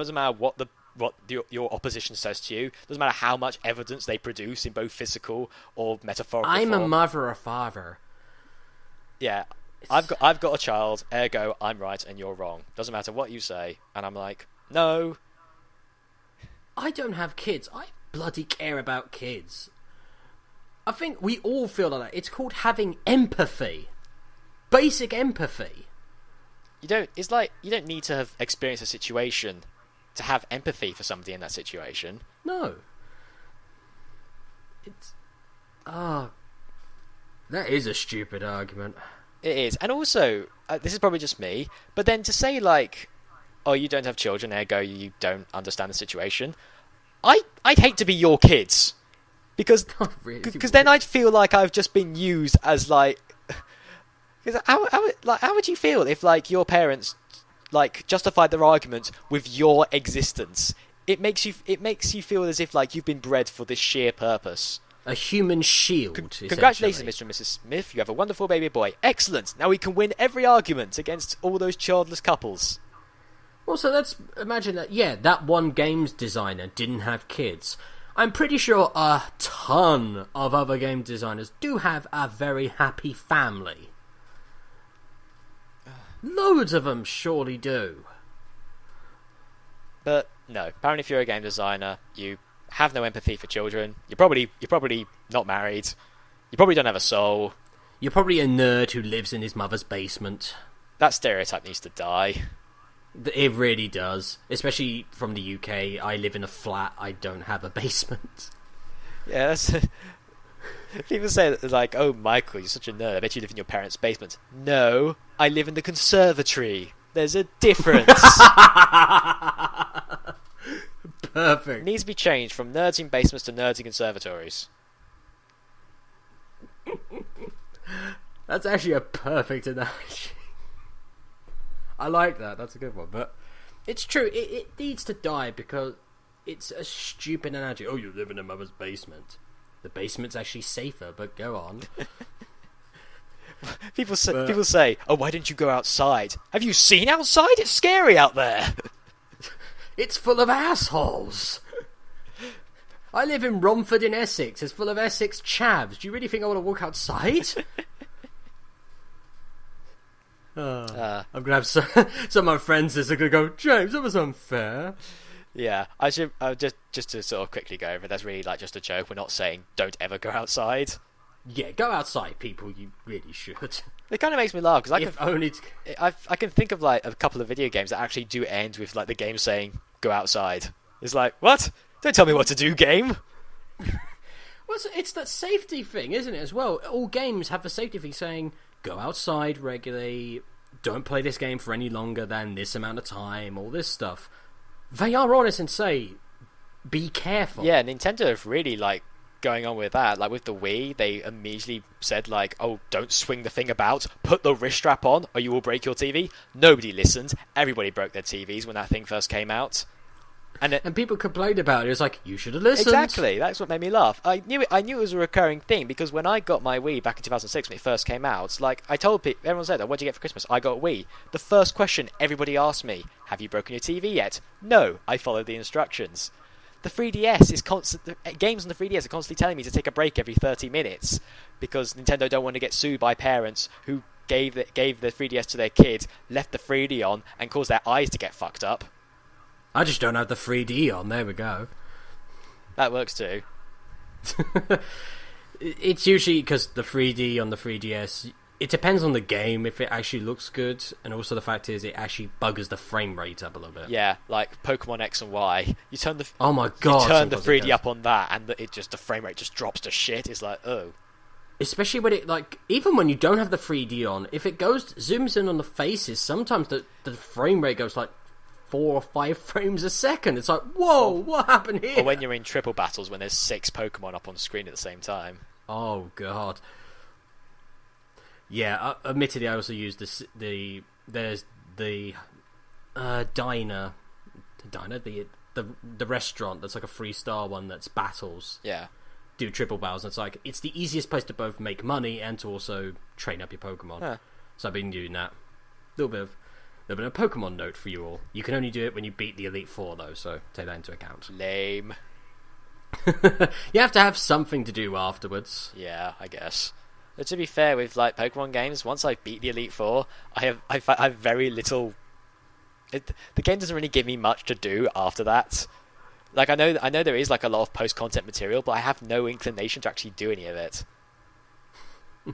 your opposition says to you. Doesn't matter how much evidence they produce in both physical or metaphorical I'm form. a mother or father. Yeah, I've got a child, ergo I'm right and you're wrong. Doesn't matter what you say. And I'm like, no. I don't have kids. I bloody care about kids. I think we all feel like that. It's called having empathy. Basic empathy. You don't need to have experienced a situation to have empathy for somebody in that situation. No. That is a stupid argument. It is. And also, this is probably just me, but then to say like, oh, you don't have children, ergo you don't understand the situation. I'd hate to be your kids. Because then I'd feel like I've just been used as like... How would you feel if like your parents like justified their argument with your existence? It makes you feel as if like you've been bred for this sheer purpose. A human shield. Congratulations, Mr. and Mrs. Smith. You have a wonderful baby boy. Excellent. Now we can win every argument against all those childless couples. Also, let's imagine that, that one games designer didn't have kids. I'm pretty sure a ton of other game designers do have a very happy family. Loads of them surely do. But no, apparently if you're a game designer, you have no empathy for children. You're probably not married. You probably don't have a soul. You're probably a nerd who lives in his mother's basement. That stereotype needs to die. It really does. Especially from the UK. I live in a flat. I don't have a basement. Yeah, that's... People say that, like, oh, Michael, you're such a nerd. I bet you live in your parents' basement. No, I live in the conservatory. There's a difference. perfect. It needs to be changed from nerds in basements to nerds in conservatories. That's actually a perfect analogy. I like that. That's a good one. But it's true. It needs to die because it's a stupid analogy. Oh, you live in a mother's basement. The basement's actually safer, but go on. People say, oh, why didn't you go outside? Have you seen outside? It's scary out there. It's full of assholes. I live in Romford in Essex. It's full of Essex chavs. Do you really think I want to walk outside? I'm going to have some of my friends are going to go, James, that was unfair. Yeah, I should just to sort of quickly go over. That's really like just a joke. We're not saying don't ever go outside. Yeah, go outside, people. You really should. It kind of makes me laugh because I can think of like a couple of video games that actually do end with like the game saying go outside. It's like, what? Don't tell me what to do, game. Well, it's that safety thing, isn't it? As well, all games have the safety thing saying go outside regularly. Don't play this game for any longer than this amount of time. All this stuff. They are honest and say, be careful. Yeah, Nintendo have really like going on with that. Like with the Wii, they immediately said like, oh, don't swing the thing about, put the wrist strap on or you will break your TV. Nobody listened. Everybody broke their TVs when that thing first came out. And people complained about it. It was like, you should have listened. Exactly, that's what made me laugh. I knew it was a recurring thing because when I got my Wii back in 2006 when it first came out, like I told people, everyone said, oh, what did you get for Christmas? I got a Wii. The first question everybody asked me, have you broken your TV yet? No, I followed the instructions. The 3DS is games on the 3DS are constantly telling me to take a break every 30 minutes because Nintendo don't want to get sued by parents who gave the 3DS to their kid, left the 3D on, and caused their eyes to get fucked up. I just don't have the 3D on. There we go. That works too. It's usually because the 3D on the 3DS, it depends on the game if it actually looks good, and also the fact is it actually buggers the frame rate up a little bit. Yeah, like Pokemon X and Y. You turn the oh my god, you turn the 3D up on that, and the frame rate just drops to shit. It's like, oh. Especially when it, like, even when you don't have the 3D on, if it zooms in on the faces, sometimes the frame rate goes like 4 or 5 frames a second. It's like, whoa, what happened here? Or when you're in triple battles when there's 6 Pokemon up on screen at the same time. Oh god. Yeah, admittedly, I also use the diner, the restaurant that's like a 3-star one that's battles. Yeah. Do triple battles. And it's like it's the easiest place to both make money and to also train up your Pokemon. Huh. So I've been doing that. A little bit of Pokemon note for you all. You can only do it when you beat the Elite Four, though, so take that into account. Lame. You have to have something to do afterwards. Yeah, I guess. But to be fair, with like Pokemon games, once I beat the Elite Four, I have very little. The game doesn't really give me much to do after that. Like I know there is like a lot of post-content material, but I have no inclination to actually do any of it.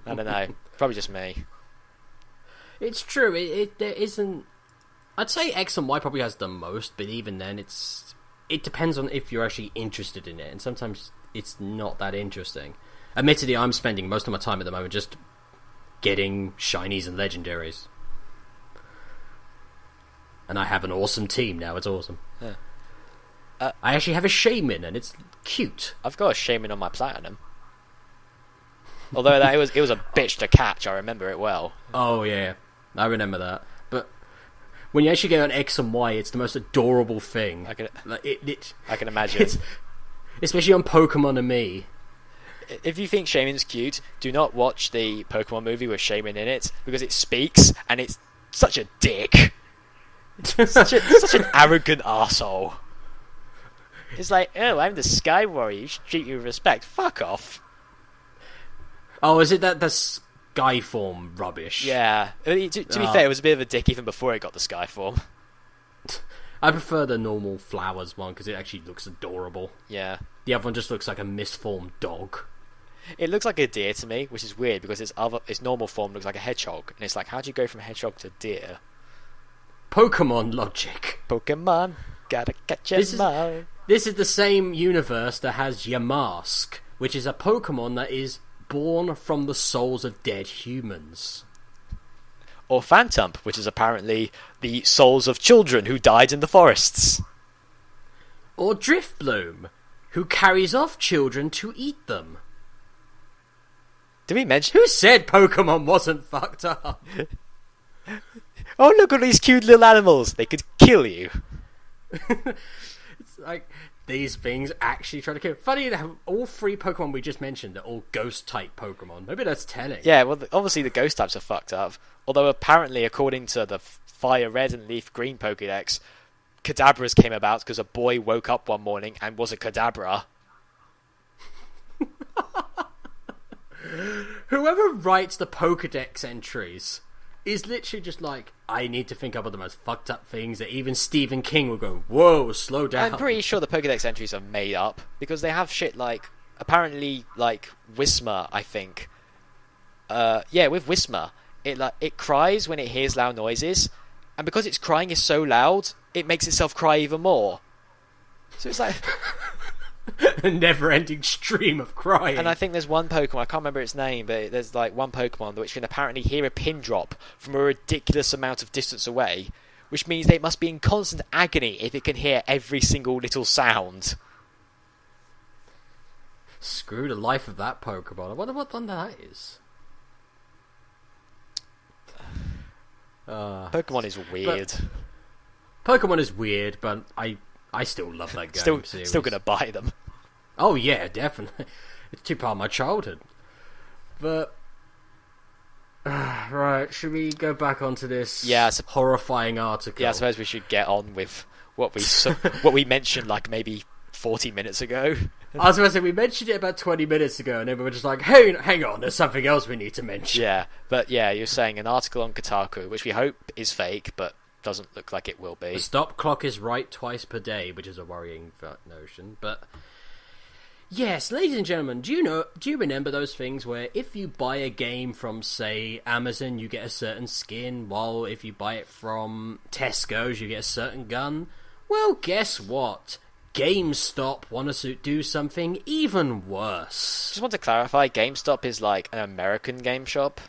I don't know. Probably just me. It's true. There isn't. I'd say X and Y probably has the most, but even then, it depends on if you're actually interested in it, and sometimes it's not that interesting. Admittedly, I'm spending most of my time at the moment just getting shinies and legendaries, and I have an awesome team now. It's awesome. Yeah. I actually have a shaman, and it's cute. I've got a shaman on my platinum. Although it was a bitch to catch, I remember it well. Oh yeah, I remember that. But when you actually get on X and Y, it's the most adorable thing. I can I imagine. Especially on Pokemon and me. If you think Shaman's cute, do not watch the Pokemon movie with Shaman in it because it speaks and it's such a dick. such an arrogant arsehole. It's like, oh, I'm the Sky Warrior. You should treat me with respect. Fuck off. Oh, is it the Sky form rubbish? Yeah. To be fair, it was a bit of a dick even before it got the Sky form. I prefer the normal flowers one because it actually looks adorable. Yeah. The other one just looks like a misformed dog. It looks like a deer to me, which is weird because its normal form looks like a hedgehog, and it's like, how do you go from hedgehog to deer? Pokemon logic. Pokemon, gotta catch 'em all. This is the same universe that has Yamask, which is a Pokemon that is born from the souls of dead humans. Or Phantump, which is apparently the souls of children who died in the forests. Or Driftbloom, who carries off children to eat them. Did we mention... Who said Pokemon wasn't fucked up? Oh, look at these cute little animals. They could kill you. It's like, these things actually try to kill. Funny enough, all 3 Pokemon we just mentioned are all ghost-type Pokemon. Maybe that's telling. Yeah, well, obviously the ghost types are fucked up. Although apparently, according to the Fire Red and Leaf Green Pokédex, Kadabras came about because a boy woke up one morning and was a Kadabra. Whoever writes the Pokédex entries is literally just like, I need to think up of the most fucked up things that even Stephen King will go, whoa, slow down. I'm pretty sure the Pokédex entries are made up because they have shit like, apparently, like Whismur, I think. Yeah, with Whismur, it cries when it hears loud noises, and because its crying is so loud, it makes itself cry even more. So it's like a never-ending stream of crying. And I think there's one Pokemon, I can't remember its name, but there's like one Pokemon which can apparently hear a pin drop from a ridiculous amount of distance away, which means that it must be in constant agony if it can hear every single little sound. Screw the life of that Pokemon. I wonder what one that is. Pokemon is weird. Pokemon is weird, but I still love that game series. Still gonna buy them. Oh yeah, definitely. It's too part of my childhood. But right, should we go back onto this horrifying article? Yeah, I suppose we should get on with what we mentioned like maybe 40 minutes ago. I was going to say, we mentioned it about 20 minutes ago, and then we were just like, hey, hang on, there's something else we need to mention. Yeah, but yeah, you're saying an article on Kotaku, which we hope is fake, but doesn't look like it will be. The stop clock is right twice per day, which is a worrying notion, but yes, ladies and gentlemen, do you remember those things where if you buy a game from, say, Amazon, you get a certain skin, while if you buy it from Tesco's, you get a certain gun? Well, guess what? GameStop want to do something even worse. Just want to clarify, GameStop is like an American game shop.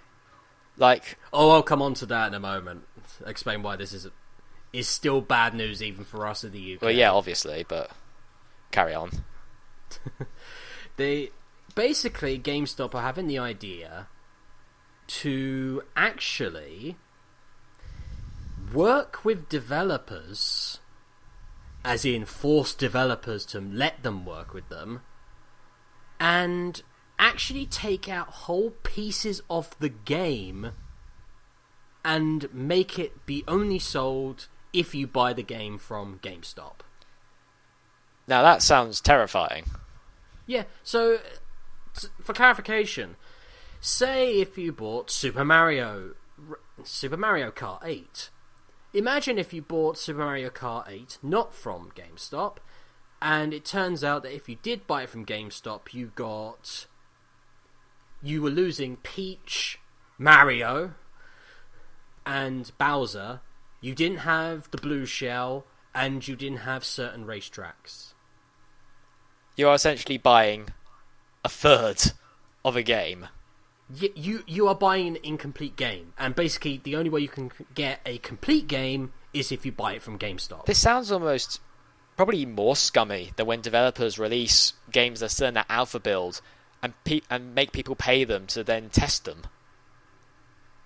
Like, oh, I'll come on to that in a moment. Explain why this is still bad news even for us in the UK. Well, yeah, obviously, but carry on. Basically, GameStop are having the idea to actually work with developers, as in force developers to let them work with them, and actually take out whole pieces of the game and make it be only sold if you buy the game from GameStop. Now that sounds terrifying. Yeah, so for clarification, say if you bought Super Mario Kart 8. Imagine if you bought Super Mario Kart 8 not from GameStop, and it turns out that if you did buy it from GameStop, you were losing Peach, Mario, and Bowser. You didn't have the blue shell, and you didn't have certain racetracks. You are essentially buying a third of a game. You are buying an incomplete game, and basically the only way you can get a complete game is if you buy it from GameStop. This sounds almost probably more scummy than when developers release games that are still in their alpha build and make people pay them to then test them.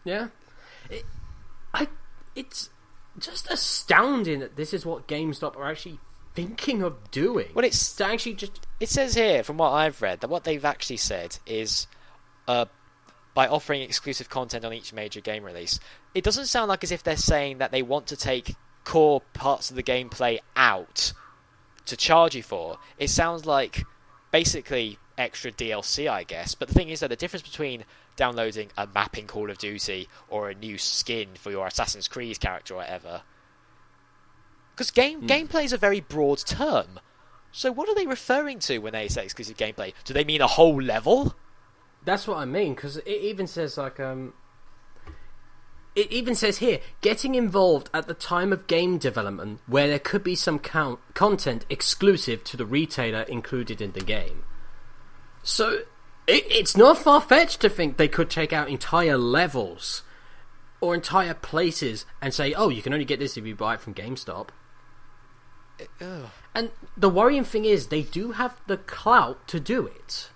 Yeah, it's just astounding that this is what GameStop are actually thinking of doing. Well, it's to actually just. It says here, from what I've read, that what they've actually said is, by offering exclusive content on each major game release, it doesn't sound like as if they're saying that they want to take core parts of the gameplay out to charge you for. It sounds like basically extra DLC, I guess. But the thing is that the difference between downloading a map in Call of Duty or a new skin for your Assassin's Creed character or whatever, because gameplay is a very broad term. So what are they referring to when they say exclusive gameplay? Do they mean a whole level? That's what I mean, because it even says it even says here, getting involved at the time of game development where there could be some content exclusive to the retailer included in the game. So it's not far-fetched to think they could take out entire levels or entire places and say, oh, you can only get this if you buy it from GameStop. And the worrying thing is, they do have the clout to do it.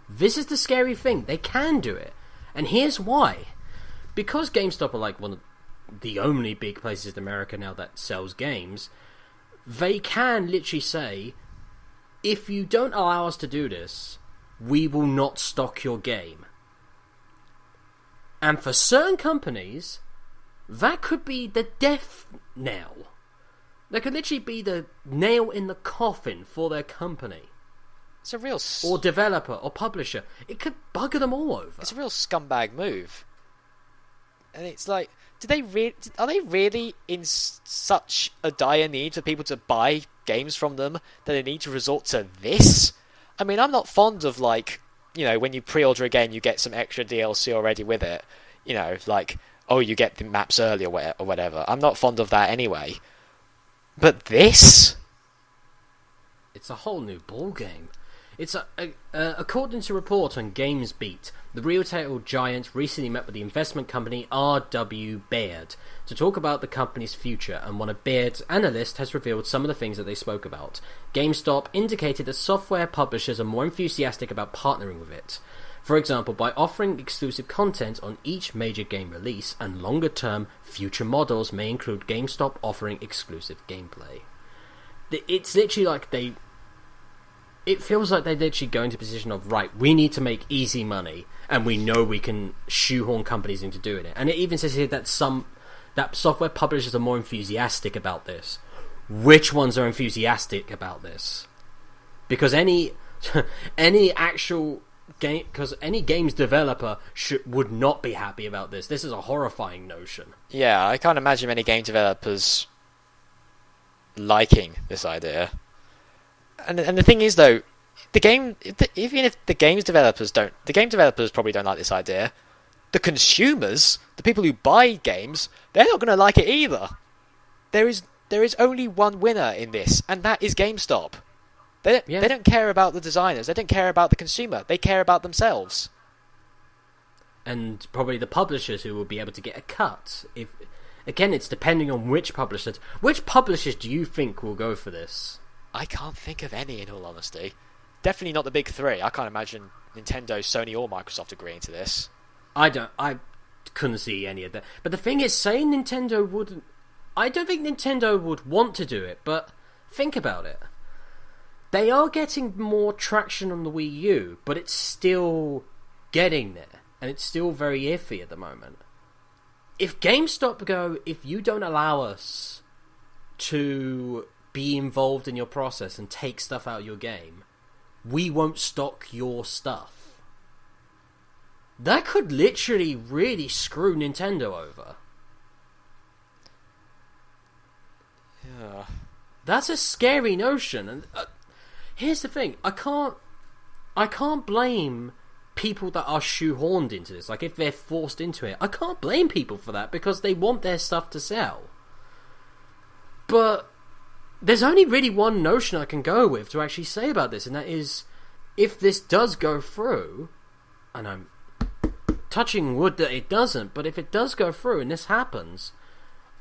This is the scary thing. They can do it. And here's why. Because GameStop are like one of the only big places in America now that sells games, they can literally say, if you don't allow us to do this, we will not stock your game. And for certain companies, that could be the death knell. That could literally be the nail in the coffin for their company. It's a real... or developer, or publisher. It could bugger them all over. It's a real scumbag move. And it's like, are they really in such a dire need for people to buy games from them that they need to resort to this? I mean, I'm not fond of, like, you know, when you pre-order a game, you get some extra DLC already with it. You know, like, oh, you get the maps early or whatever. I'm not fond of that anyway. But this? It's a whole new ballgame. It's according to a report on GamesBeat, the retail giant recently met with the investment company R.W. Baird to talk about the company's future, and one of Baird's analysts has revealed some of the things that they spoke about. GameStop indicated that software publishers are more enthusiastic about partnering with it. For example, by offering exclusive content on each major game release, and longer-term future models may include GameStop offering exclusive gameplay. It's literally like it feels like they literally go into a position of, right, we need to make easy money, and we know we can shoehorn companies into doing it. And it even says here that that software publishers are more enthusiastic about this. Which ones are enthusiastic about this? Because any actual game, because any games developer would not be happy about this. This is a horrifying notion. Yeah, I can't imagine many game developers liking this idea. And the thing is, though, even if the game developers probably don't like this idea. The consumers, the people who buy games, they're not going to like it either. There is only one winner in this, and that is GameStop. They don't care about the designers. They don't care about the consumer. They care about themselves. And probably the publishers who will be able to get a cut. Again, it's depending on which publishers. Which publishers do you think will go for this? I can't think of any, in all honesty. Definitely not the big three. I can't imagine Nintendo, Sony, or Microsoft agreeing to this. I couldn't see any of that. But the thing is, saying Nintendo wouldn't... I don't think Nintendo would want to do it, but think about it. They are getting more traction on the Wii U, but it's still getting there. And it's still very iffy at the moment. If GameStop go, if you don't allow us to be involved in your process and take stuff out of your game, we won't stock your stuff. That could literally really screw Nintendo over. Yeah. That's a scary notion. And here's the thing, I can't blame people that are shoehorned into this. Like, if they're forced into it, I can't blame people for that because they want their stuff to sell. But there's only really one notion I can go with to actually say about this, and that is, if this does go through, and I'm touching wood that it doesn't, but if it does go through and this happens,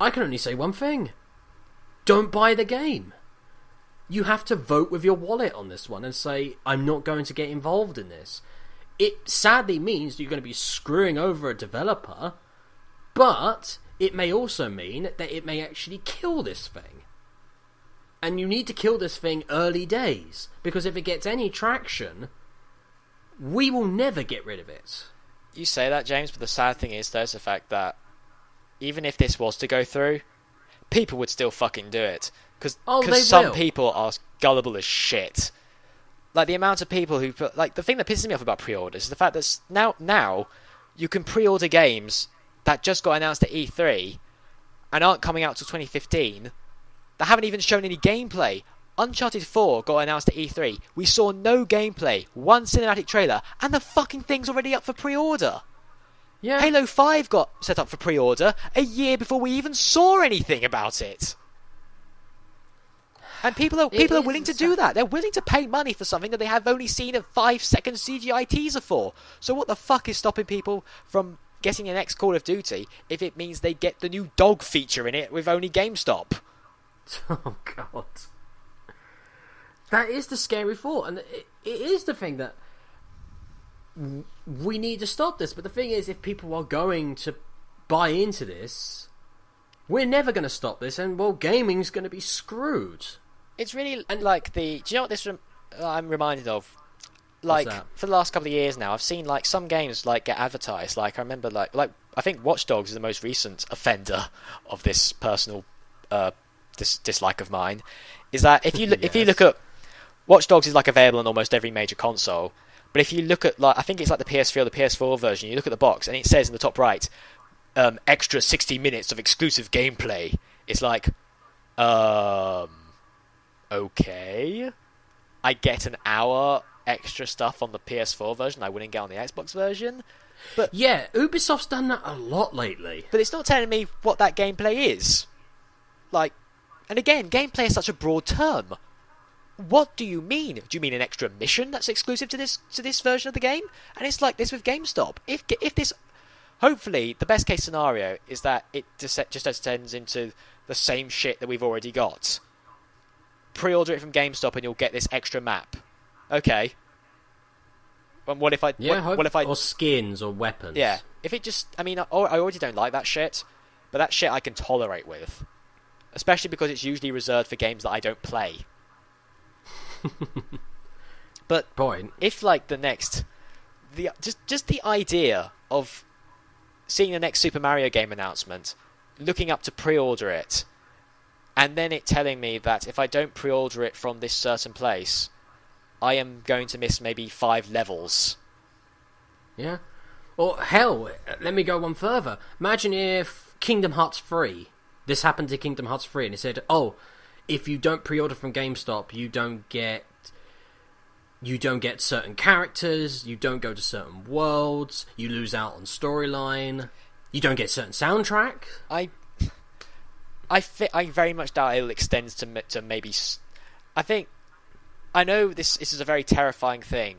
I can only say one thing. Don't buy the game. You have to vote with your wallet on this one and say, I'm not going to get involved in this. It sadly means you're going to be screwing over a developer, but it may also mean that it may actually kill this thing. And you need to kill this thing early days, because if it gets any traction, we will never get rid of it. You say that, James, but the sad thing is, there's the fact that even if this was to go through, people would still fucking do it. Because some people are gullible as shit. Like, the amount of people who put... Like, the thing that pisses me off about pre-orders is the fact that now you can pre-order games that just got announced at E3 and aren't coming out till 2015 that haven't even shown any gameplay. Uncharted 4 got announced at E3. We saw no gameplay, one cinematic trailer, and the fucking thing's already up for pre-order. Yeah. Halo 5 got set up for pre-order a year before we even saw anything about it. And people are willing to do that. They're willing to pay money for something that they have only seen a 5-second CGI teaser for. So what the fuck is stopping people from getting an next Call of Duty if it means they get the new dog feature in it with only GameStop? Oh, God. That is the scary thought, and it is the thing that we need to stop this. But the thing is, if people are going to buy into this, we're never going to stop this, and well, gaming's going to be screwed. It's really like do you know what this I'm reminded of? Like for the last couple of years now, I've seen like some games like get advertised. Like I remember, like I think Watch Dogs is the most recent offender of this personal dislike of mine. Is that if you if you look at Watch Dogs is like available on almost every major console, but if you look at like I think it's like the PS3 or the PS4 version, you look at the box and it says in the top right, extra 60 minutes of exclusive gameplay. It's like, okay, I get an hour extra stuff on the PS4 version I wouldn't get on the Xbox version. But yeah, Ubisoft's done that a lot lately. But it's not telling me what that gameplay is. Like, and again, gameplay is such a broad term. What do you mean? Do you mean an extra mission that's exclusive to this version of the game? And it's like this with GameStop. If this, hopefully, the best case scenario is that it just extends into the same shit that we've already got. Pre-order it from GameStop and you'll get this extra map. Okay. And what if I... Yeah, what if I... Or skins or weapons. Yeah. If it just... I mean, I already don't like that shit. But that shit I can tolerate with. Especially because it's usually reserved for games that I don't play. But... Point. If, like, the next... Just the idea of seeing the next Super Mario game announcement, looking up to pre-order it, and then it telling me that if I don't pre-order it from this certain place, I am going to miss maybe 5 levels. Yeah. Or hell, let me go one further. Imagine if Kingdom Hearts 3, this happened to Kingdom Hearts 3, and it said, oh, if you don't pre-order from GameStop, you don't get certain characters, you don't go to certain worlds, you lose out on storyline, you don't get certain soundtrack. I very much doubt it'll extend to maybe... I know this is a very terrifying thing,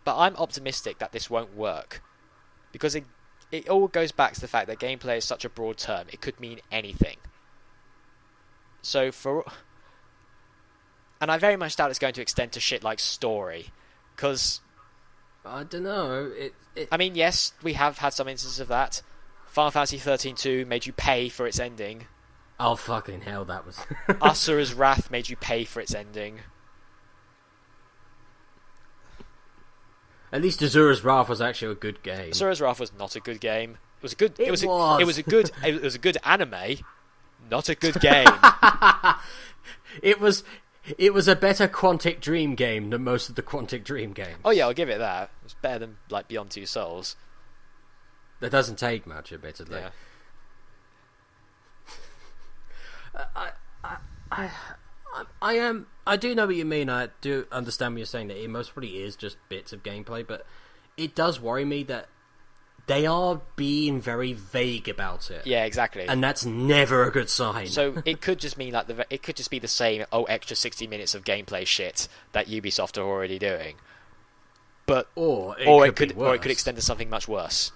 but I'm optimistic that this won't work. Because it all goes back to the fact that gameplay is such a broad term. It could mean anything. And I very much doubt it's going to extend to shit like story. Because... I don't know. I mean, yes, we have had some instances of that. Final Fantasy 13-2 made you pay for its ending. Oh, fucking hell, that was... Asura's Wrath made you pay for its ending. At least Asura's Wrath was actually a good game. Asura's Wrath was not a good game. It was a good... It was a good anime, not a good game. It was a better Quantic Dream game than most of the Quantic Dream games. Oh yeah, I'll give it that. It's better than like Beyond Two Souls. That doesn't take much, admittedly. Yeah. I do know what you mean. I do understand what you're saying, that it most probably is just bits of gameplay, but it does worry me that they are being very vague about it. Yeah, exactly. And that's never a good sign. So it could just mean like it could just be the same extra 60 minutes of gameplay shit that Ubisoft are already doing. But or it could extend to something much worse.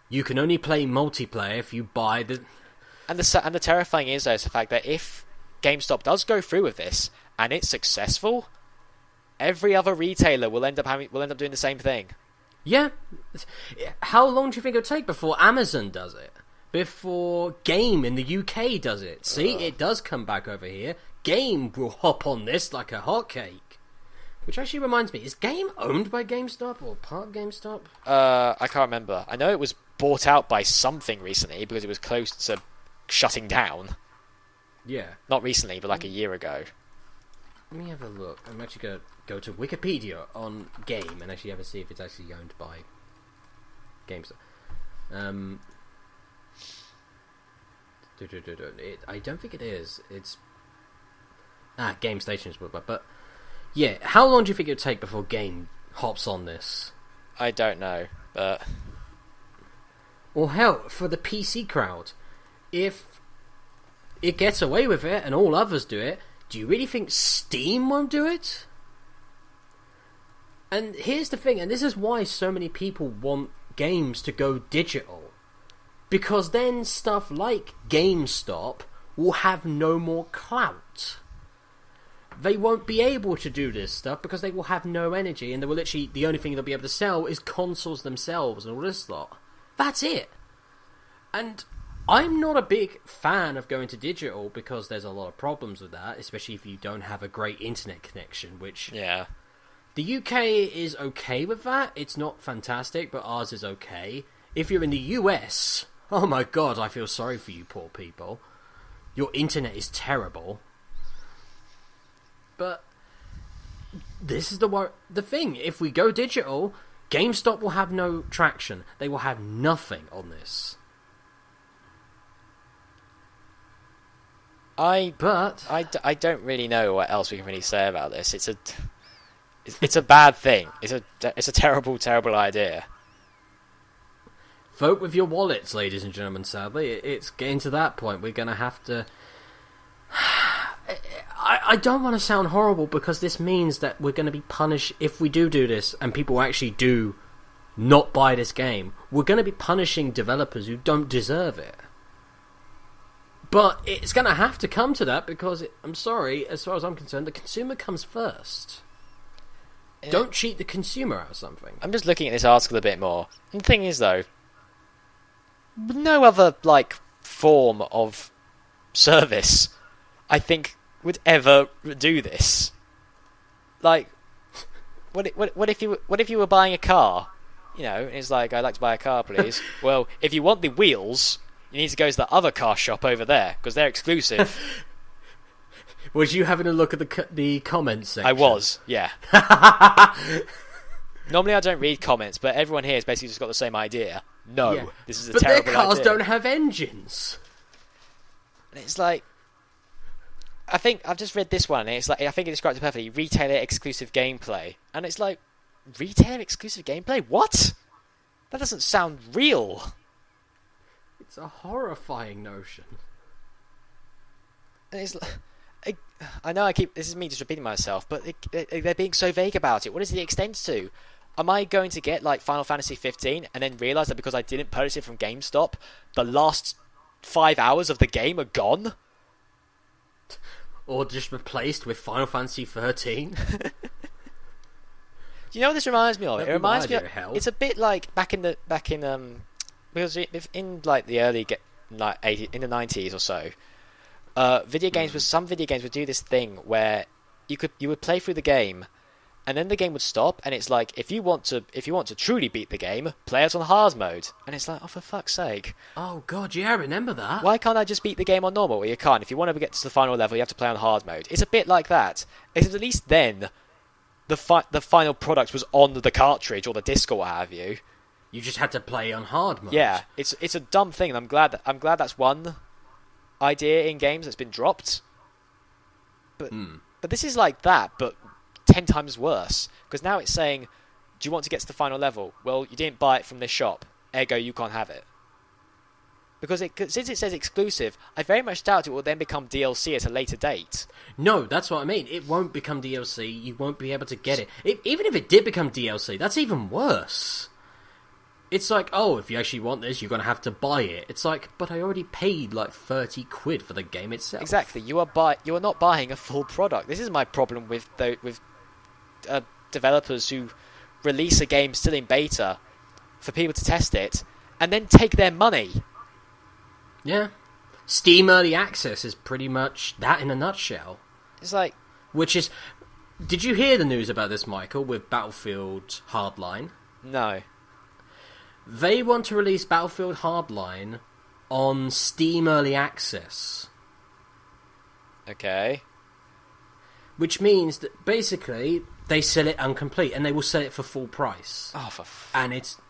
You can only play multiplayer if you buy the... And the terrifying is, though, is the fact that if GameStop does go through with this and it's successful, every other retailer will end up doing the same thing. Yeah. How long do you think it'll take before Amazon does it? Before Game in the UK does it? See, it does come back over here. Game will hop on this like a hotcake. Which actually reminds me, is Game owned by GameStop or part of GameStop? I can't remember. I know it was bought out by something recently because it was close to shutting down. Yeah. Not recently, but like a year ago. Let me have a look. I'm actually going to go to Wikipedia on Game and actually have a see if it's actually owned by GameStop. I don't think it is. It's... Game Station's but yeah, how long do you think it would take before Game hops on this? I don't know, but... Or hell, for the PC crowd, if it gets away with it and all others do it, do you really think Steam won't do it? And here's the thing, and this is why so many people want games to go digital. Because then stuff like GameStop will have no more clout. they won't be able to do this stuff because they will have no energy, and they will literally, the only thing they'll be able to sell is consoles themselves and all this lot. That's it. And I'm not a big fan of going to digital because there's a lot of problems with that, especially if you don't have a great internet connection, which... Yeah. The UK is okay with that. It's not fantastic, but ours is okay. If you're in the US, oh my god, I feel sorry for you poor people. Your internet is terrible. But this is the thing. If we go digital, GameStop will have no traction. They will have nothing on this. I don't really know what else we can really say about this. It's a bad thing. It's a terrible, terrible idea. Vote with your wallets, ladies and gentlemen, sadly. It's getting to that point. We're going to have to... I don't want to sound horrible because this means that we're going to be punished if we do this and people actually do not buy this game. We're going to be punishing developers who don't deserve it. But it's going to have to come to that because, I'm sorry, as far as I'm concerned, the consumer comes first. Don't cheat the consumer out of something. I'm just looking at this article a bit more. And the thing is, though, no other form of service, I think, would ever do this. What if you were buying a car? It's like, I'd like to buy a car, please. Well, if you want the wheels, you need to go to the other car shop over there because they're exclusive. Was you having a look at the comments section? I was, yeah. Normally I don't read comments, but everyone here has basically just got the same idea. No, yeah. This is a terrible idea. But their cars don't have engines. And it's like... I think I've just read this one, and it's like, I think it describes it perfectly. Retailer exclusive gameplay. And it's like, retailer exclusive gameplay? What? That doesn't sound real. It's a horrifying notion. And it's like... I know this is me just repeating myself, but they're being so vague about it. What does it extend to? Am I going to get Final Fantasy 15 and then realise that because I didn't purchase it from GameStop, the last 5 hours of the game are gone? Or just replaced with Final Fantasy 13? Do you know what this reminds me of? It reminds me of, it's a bit like back in because in the early in the 90s or so. Some video games would do this thing where you would play through the game, and then the game would stop, and it's like, if you want to truly beat the game, play it on hard mode, and it's like, oh, for fuck's sake! Oh god, yeah, I remember that. Why can't I just beat the game on normal? Well, you can't. If you want to get to the final level, you have to play on hard mode. It's a bit like that. Except at least then, the final product was on the cartridge or the disc or what have you. You just had to play on hard mode. Yeah, it's a dumb thing, and I'm glad that's one idea in games that's been dropped. But this is like that, but 10 times worse. Because now it's saying, do you want to get to the final level? Well, you didn't buy it from this shop, ergo you can't have it. Because since it says exclusive, I very much doubt it will then become DLC at a later date. No, that's what I mean. It won't become DLC. You won't be able to get it. Even if it did become DLC, that's even worse. It's like, oh, if you actually want this, you're going to have to buy it. It's like, but I already paid 30 quid for the game itself. Exactly. You are not buying a full product. This is my problem with developers who release a game still in beta for people to test it and then take their money. Yeah. Steam Early Access is pretty much that in a nutshell. It's like... Which is... Did you hear the news about this, Michael, with Battlefield Hardline? No. They want to release Battlefield Hardline on Steam Early Access. Okay. Which means that basically they sell it incomplete, and they will sell it for full price. Oh, and it's...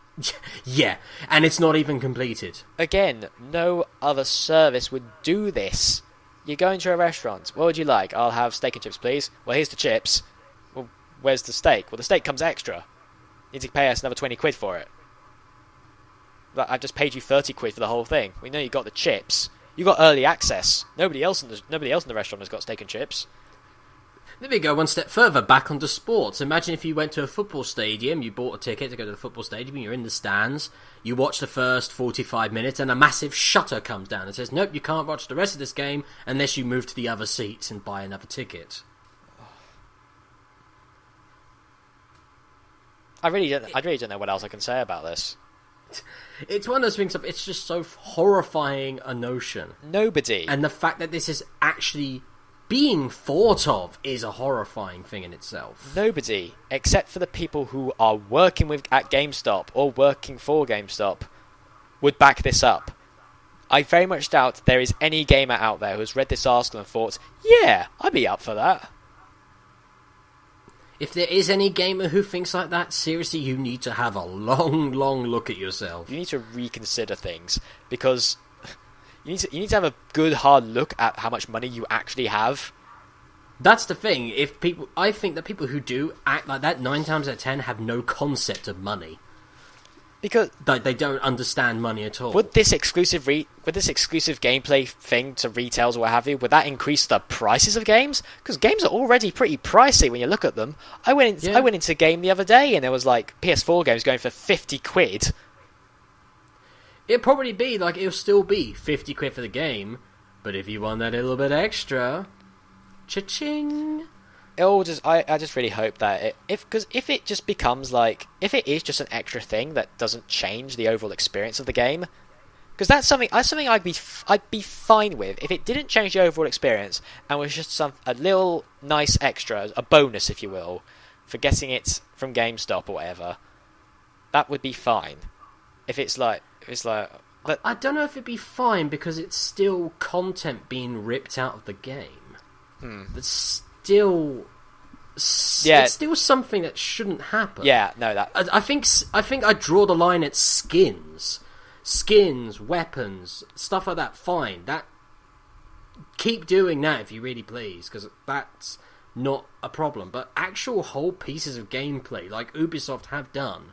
Yeah, and it's not even completed. Again, no other service would do this. You go into a restaurant. What would you like? I'll have steak and chips, please. Well, here's the chips. Well, where's the steak? Well, the steak comes extra. You need to pay us another 20 quid for it. I've just paid you 30 quid for the whole thing. We know you got the chips. You got early access. Nobody else in the restaurant has got steak and chips. Let me go one step further, back onto sports. Imagine if you went to a football stadium, you bought a ticket to go to the football stadium, you're in the stands, you watch the first 45 minutes, and a massive shutter comes down and says, nope, you can't watch the rest of this game unless you move to the other seats and buy another ticket. I really don't know what else I can say about this. It's one of those things. It's just so horrifying a notion. Nobody. And the fact that this is actually being thought of is a horrifying thing in itself. Nobody, except for the people who are working at GameStop or working for GameStop, would back this up. I very much doubt there is any gamer out there who's read this article and thought, yeah, I'd be up for that. If there is any gamer who thinks like that, seriously, you need to have a long, long look at yourself. You need to reconsider things, because you need to have a good, hard look at how much money you actually have. That's the thing. I think that people who do act like that, 9 times out of 10, have no concept of money. Because they don't understand money at all. Would this exclusive gameplay thing to retails or what have you, would that increase the prices of games? Because games are already pretty pricey when you look at them. I went into a game the other day and there was like PS4 games going for 50 quid. It'll probably be like, it'll still be 50 quid for the game, but if you want that little bit extra, cha-ching. I just really hope that if it just becomes like, if it is just an extra thing that doesn't change the overall experience of the game, because that's something I'd be fine with if it didn't change the overall experience and was just a little nice extra, a bonus if you will, for getting it from GameStop or whatever. That would be fine. If it's like, but I don't know if it'd be fine because it's still content being ripped out of the game. That's still, it's still something that shouldn't happen. Yeah, no, that I think I draw the line at skins, weapons, stuff like that. Fine, that keep doing that if you really please, because that's not a problem. But actual whole pieces of gameplay, like Ubisoft have done,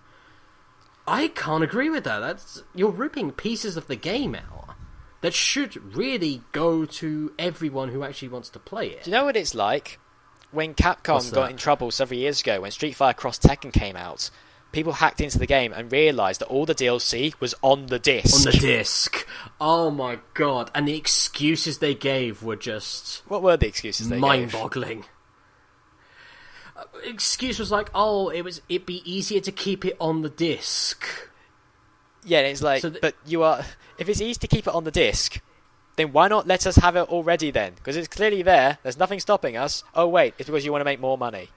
I can't agree with that. You're ripping pieces of the game out that should really go to everyone who actually wants to play it. Do you know what it's like? When Capcom got in trouble several years ago, when Street Fighter Cross Tekken came out, people hacked into the game and realised that all the DLC was on the disc. On the disc. Oh my god. And the excuses they gave were just... What were the excuses they gave? Mind-boggling. Excuse was like, it'd be easier to keep it on the disc. Yeah, and it's like, but if it's easy to keep it on the disc, then why not let us have it already then? Because it's clearly there. There's nothing stopping us. Oh wait, it's because you want to make more money.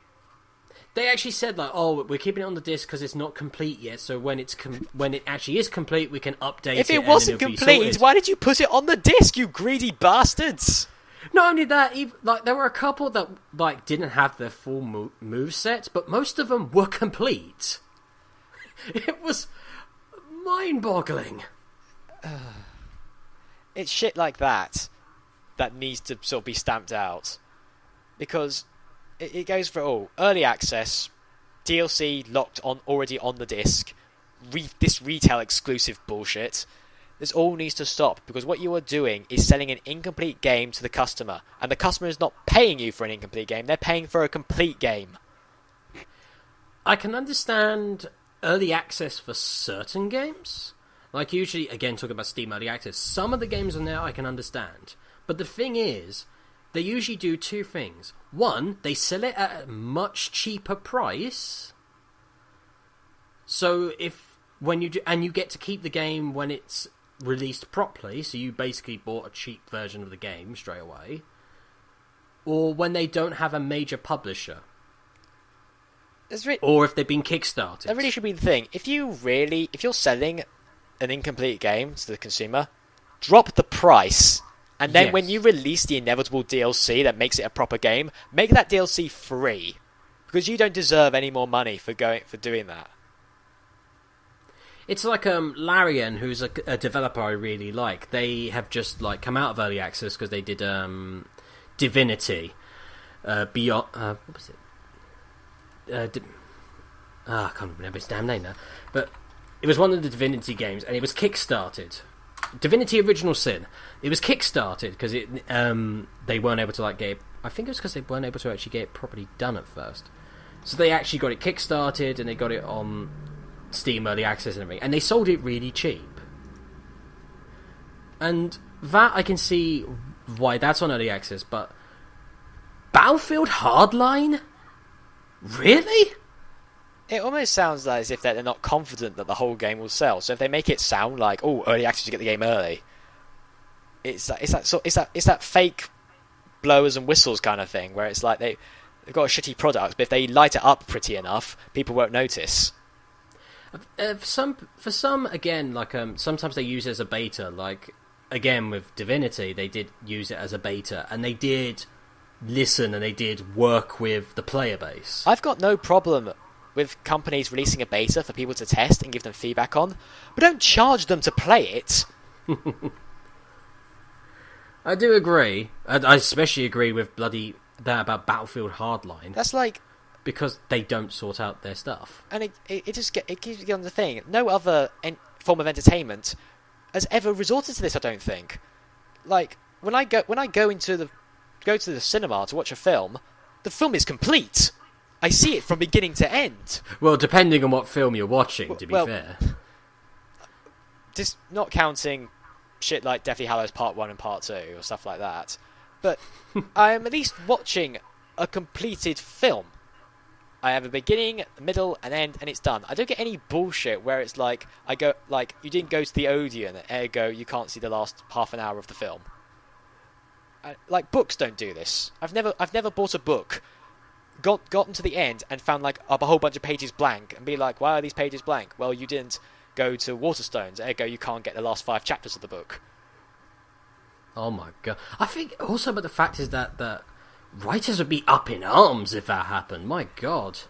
They actually said like, we're keeping it on the disc because it's not complete yet. So when it actually is complete, we can update it. If it wasn't complete, why did you put it on the disc, you greedy bastards? Not only that, there were a couple that didn't have their full move sets, but most of them were complete. It was mind-boggling. It's shit like that needs to sort of be stamped out, because it goes for early access, DLC already on the disc, this retail exclusive bullshit. This all needs to stop, because what you are doing is selling an incomplete game to the customer, and the customer is not paying you for an incomplete game, they're paying for a complete game. I can understand early access for certain games. Like usually, again, talking about Steam Early Access, some of the games on there I can understand. But the thing is, they usually do two things. One, they sell it at a much cheaper price. So when you do, and you get to keep the game when it's released properly, so you basically bought a cheap version of the game straight away. Or when they don't have a major publisher. Or if they've been kickstarted. That really should be the thing. If you're selling an incomplete game to the consumer, drop the price, and then when you release the inevitable DLC that makes it a proper game, make that DLC free, because you don't deserve any more money for doing that. It's like Larian, who's a developer I really like. They have just come out of early access because they did Divinity Beyond. What was it? I can't remember its damn name now, but it was one of the Divinity games, and it was kickstarted. Divinity Original Sin. It was kickstarted because they weren't able to get it. I think it was because they weren't able to actually get it properly done at first. So they actually got it kickstarted, and they got it on Steam Early Access and everything, and they sold it really cheap. And that I can see why that's on Early Access, but Battlefield Hardline? Really? It almost sounds like as if they're not confident that the whole game will sell. So if they make it sound like, oh, early access, you get the game early, it's that fake blowers and whistles kind of thing where it's like they've got a shitty product, but if they light it up pretty enough, people won't notice. For some, again, like sometimes they use it as a beta. Like again with Divinity, they did use it as a beta, and they did listen and they did work with the player base. I've got no problem with companies releasing a beta for people to test and give them feedback on, but don't charge them to play it. I do agree. I especially agree with bloody that about Battlefield Hardline. That's like, because they don't sort out their stuff, and it keeps on the thing. No other form of entertainment has ever resorted to this. I don't think. Like when I go to the cinema to watch a film, the film is complete. I see it from beginning to end. Well, depending on what film you're watching, to be fair. Just not counting shit like Deathly Hallows Part 1 and Part 2 or stuff like that. But I am at least watching a completed film. I have a beginning, a middle, an end, and it's done. I don't get any bullshit where it's like, you didn't go to the Odeon, ergo you can't see the last half an hour of the film. Like, books don't do this. I've never bought a book, gotten to the end, and found like a whole bunch of pages blank, and be like, why are these pages blank? Well, you didn't go to Waterstones, ergo you can't get the last 5 chapters of the book. Oh my god. I think also, but the fact is that writers would be up in arms if that happened. My god.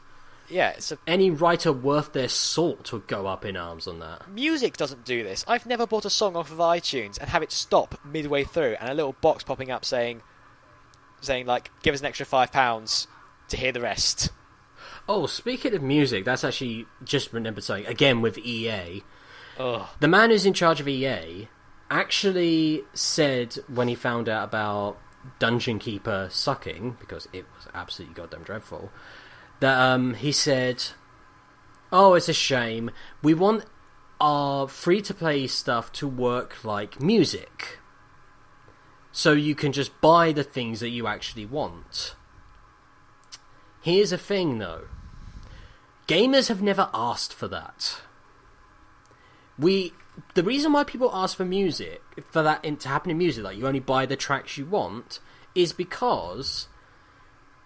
Yeah, any writer worth their salt would go up in arms on that. Music doesn't do this. I've never bought a song off of iTunes and have it stop midway through and a little box popping up saying like, give us an extra £5 to hear the rest. Oh, speaking of music, that's actually just remembered something. Again, with EA. Ugh. The man who's in charge of EA actually said when he found out about Dungeon Keeper sucking, because it was absolutely goddamn dreadful, that he said, oh, it's a shame. We want our free-to-play stuff to work like music. So you can just buy the things that you actually want. Here's a thing, though. Gamers have never asked for that. The reason why people ask for music, for that to happen in music, like you only buy the tracks you want, is because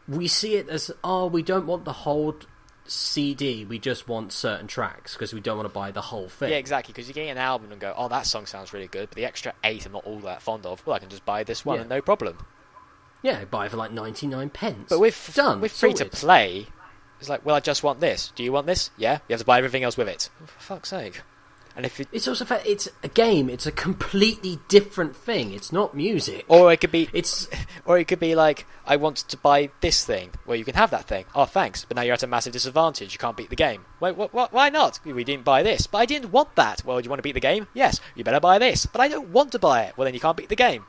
we see it as, oh, we don't want the whole CD, we just want certain tracks, because we don't want to buy the whole thing. Yeah, exactly, because you get an album and go, oh, that song sounds really good, but the extra 8 I'm not all that fond of, well, I can just buy this one and no problem. Yeah, buy it for like 99 pence. But with free-to-play, it's like, well, I just want this. Do you want this? Yeah, you have to buy everything else with it. Oh, for fuck's sake. And if it's also it's a game. It's a completely different thing. It's not music. Or it could be like, I want to buy this thing. Well, you can have that thing. Oh, thanks. But now you're at a massive disadvantage. You can't beat the game. Wait, what? Why not? We didn't buy this. But I didn't want that. Well, do you want to beat the game? Yes. You better buy this. But I don't want to buy it. Well, then you can't beat the game.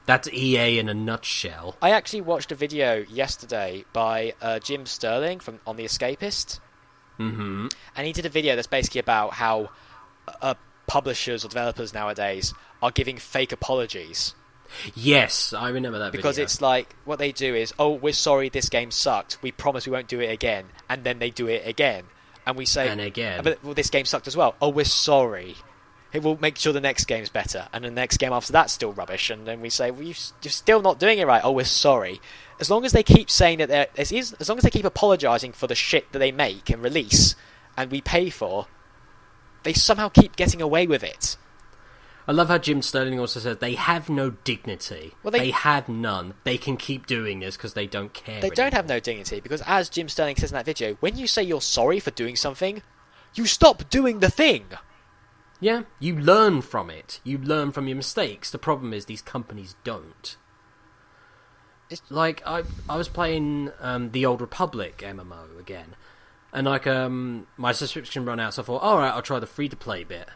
That's EA in a nutshell. I actually watched a video yesterday by Jim Sterling on The Escapist. Mm-hmm. And he did a video that's basically about how publishers or developers nowadays are giving fake apologies. Yes, I remember that because video. It's like, what they do is, oh, we're sorry this game sucked. We promise we won't do it again. And then they do it again. And we say... And again. But well, this game sucked as well. Oh, we're sorry. It will make sure the next game's better. And the next game after that's still rubbish. And then we say, well, you're still not doing it right. Oh, we're sorry. As long as they keep saying that as long as they keep apologising for the shit that they make and release and we pay for, they somehow keep getting away with it. I love how Jim Sterling also said they have no dignity. Well, they have none. They can keep doing this because they don't care. They don't have no dignity because, as Jim Sterling says in that video, when you say you're sorry for doing something, you stop doing the thing. Yeah, you learn from it. You learn from your mistakes. The problem is these companies don't. It's like I was playing the Old Republic MMO again, and like my subscription ran out, so I thought, all right, I'll try the free to play bit.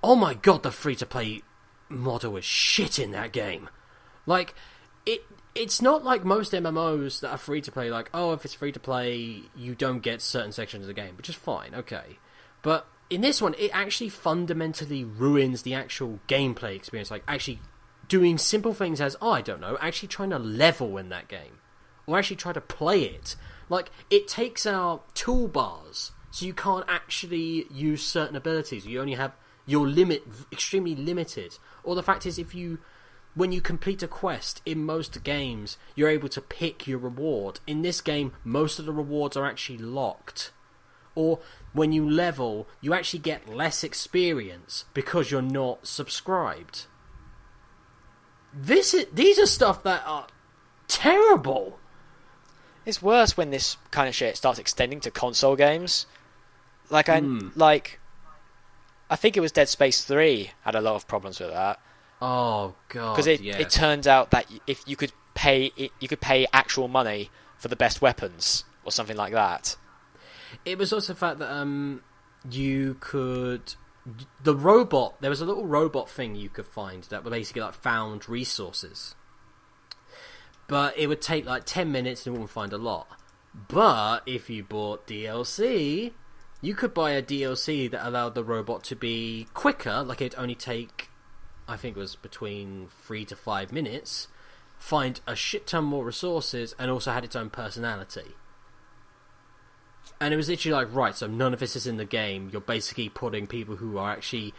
Oh my god, the free to play model is shit in that game. Like it's not like most MMOs that are free to play. Like, oh, if it's free to play, you don't get certain sections of the game, which is fine, okay, but in this one, it actually fundamentally ruins the actual gameplay experience. Like, actually doing simple things as, oh, I don't know, actually trying to level in that game. Or actually try to play it. Like, it takes our toolbars, so you can't actually use certain abilities. You only have your limit, extremely limited. Or the fact is, when you complete a quest in most games, you're able to pick your reward. In this game, most of the rewards are actually locked. Or when you level, you actually get less experience because you're not subscribed. These are stuff that are terrible. It's worse when this kind of shit starts extending to console games. I think it was Dead Space 3 had a lot of problems with that. Oh god! Because it turned out that if you could pay actual money for the best weapons or something like that. It was also the fact that you could there was a little robot thing you could find that were basically like found resources, but it would take like 10 minutes and you wouldn't find a lot. But if you bought DLC, you could buy a DLC that allowed the robot to be quicker. Like, it'd only take, I think it was between 3 to 5 minutes, find a shit ton more resources, and also had its own personality. And it was literally like, right, so none of this is in the game. You're basically putting people who are actually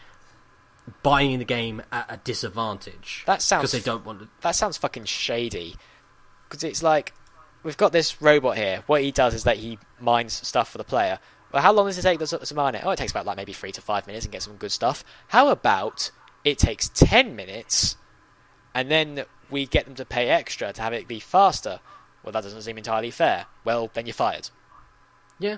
buying the game at a disadvantage. That sounds... because they don't want to... That sounds fucking shady. Because it's like, we've got this robot here. What he does is that he mines stuff for the player. Well, how long does it take to mine it? Oh, it takes about like maybe 3 to 5 minutes and get some good stuff. How about it takes 10 minutes and then we get them to pay extra to have it be faster? Well, that doesn't seem entirely fair. Well, then you're fired. Yeah.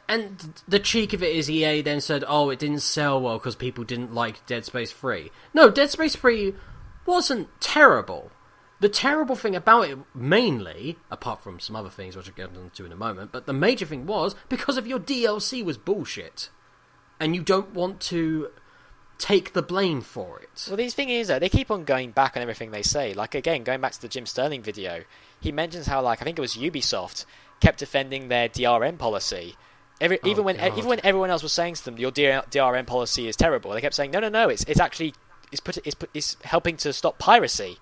And the cheek of it is EA then said, oh, it didn't sell well because people didn't like Dead Space 3. No, Dead Space 3 wasn't terrible. The terrible thing about it, mainly, apart from some other things which I'll get into in a moment, but the major thing was because of your DLC was bullshit. And you don't want to take the blame for it. Well, the thing is, though, they keep on going back on everything they say. Like, again, going back to the Jim Sterling video, he mentions how, like, I think it was Ubisoft kept defending their DRM policy. Even when everyone else was saying to them, your DRM policy is terrible, they kept saying, no, it's actually it's helping to stop piracy.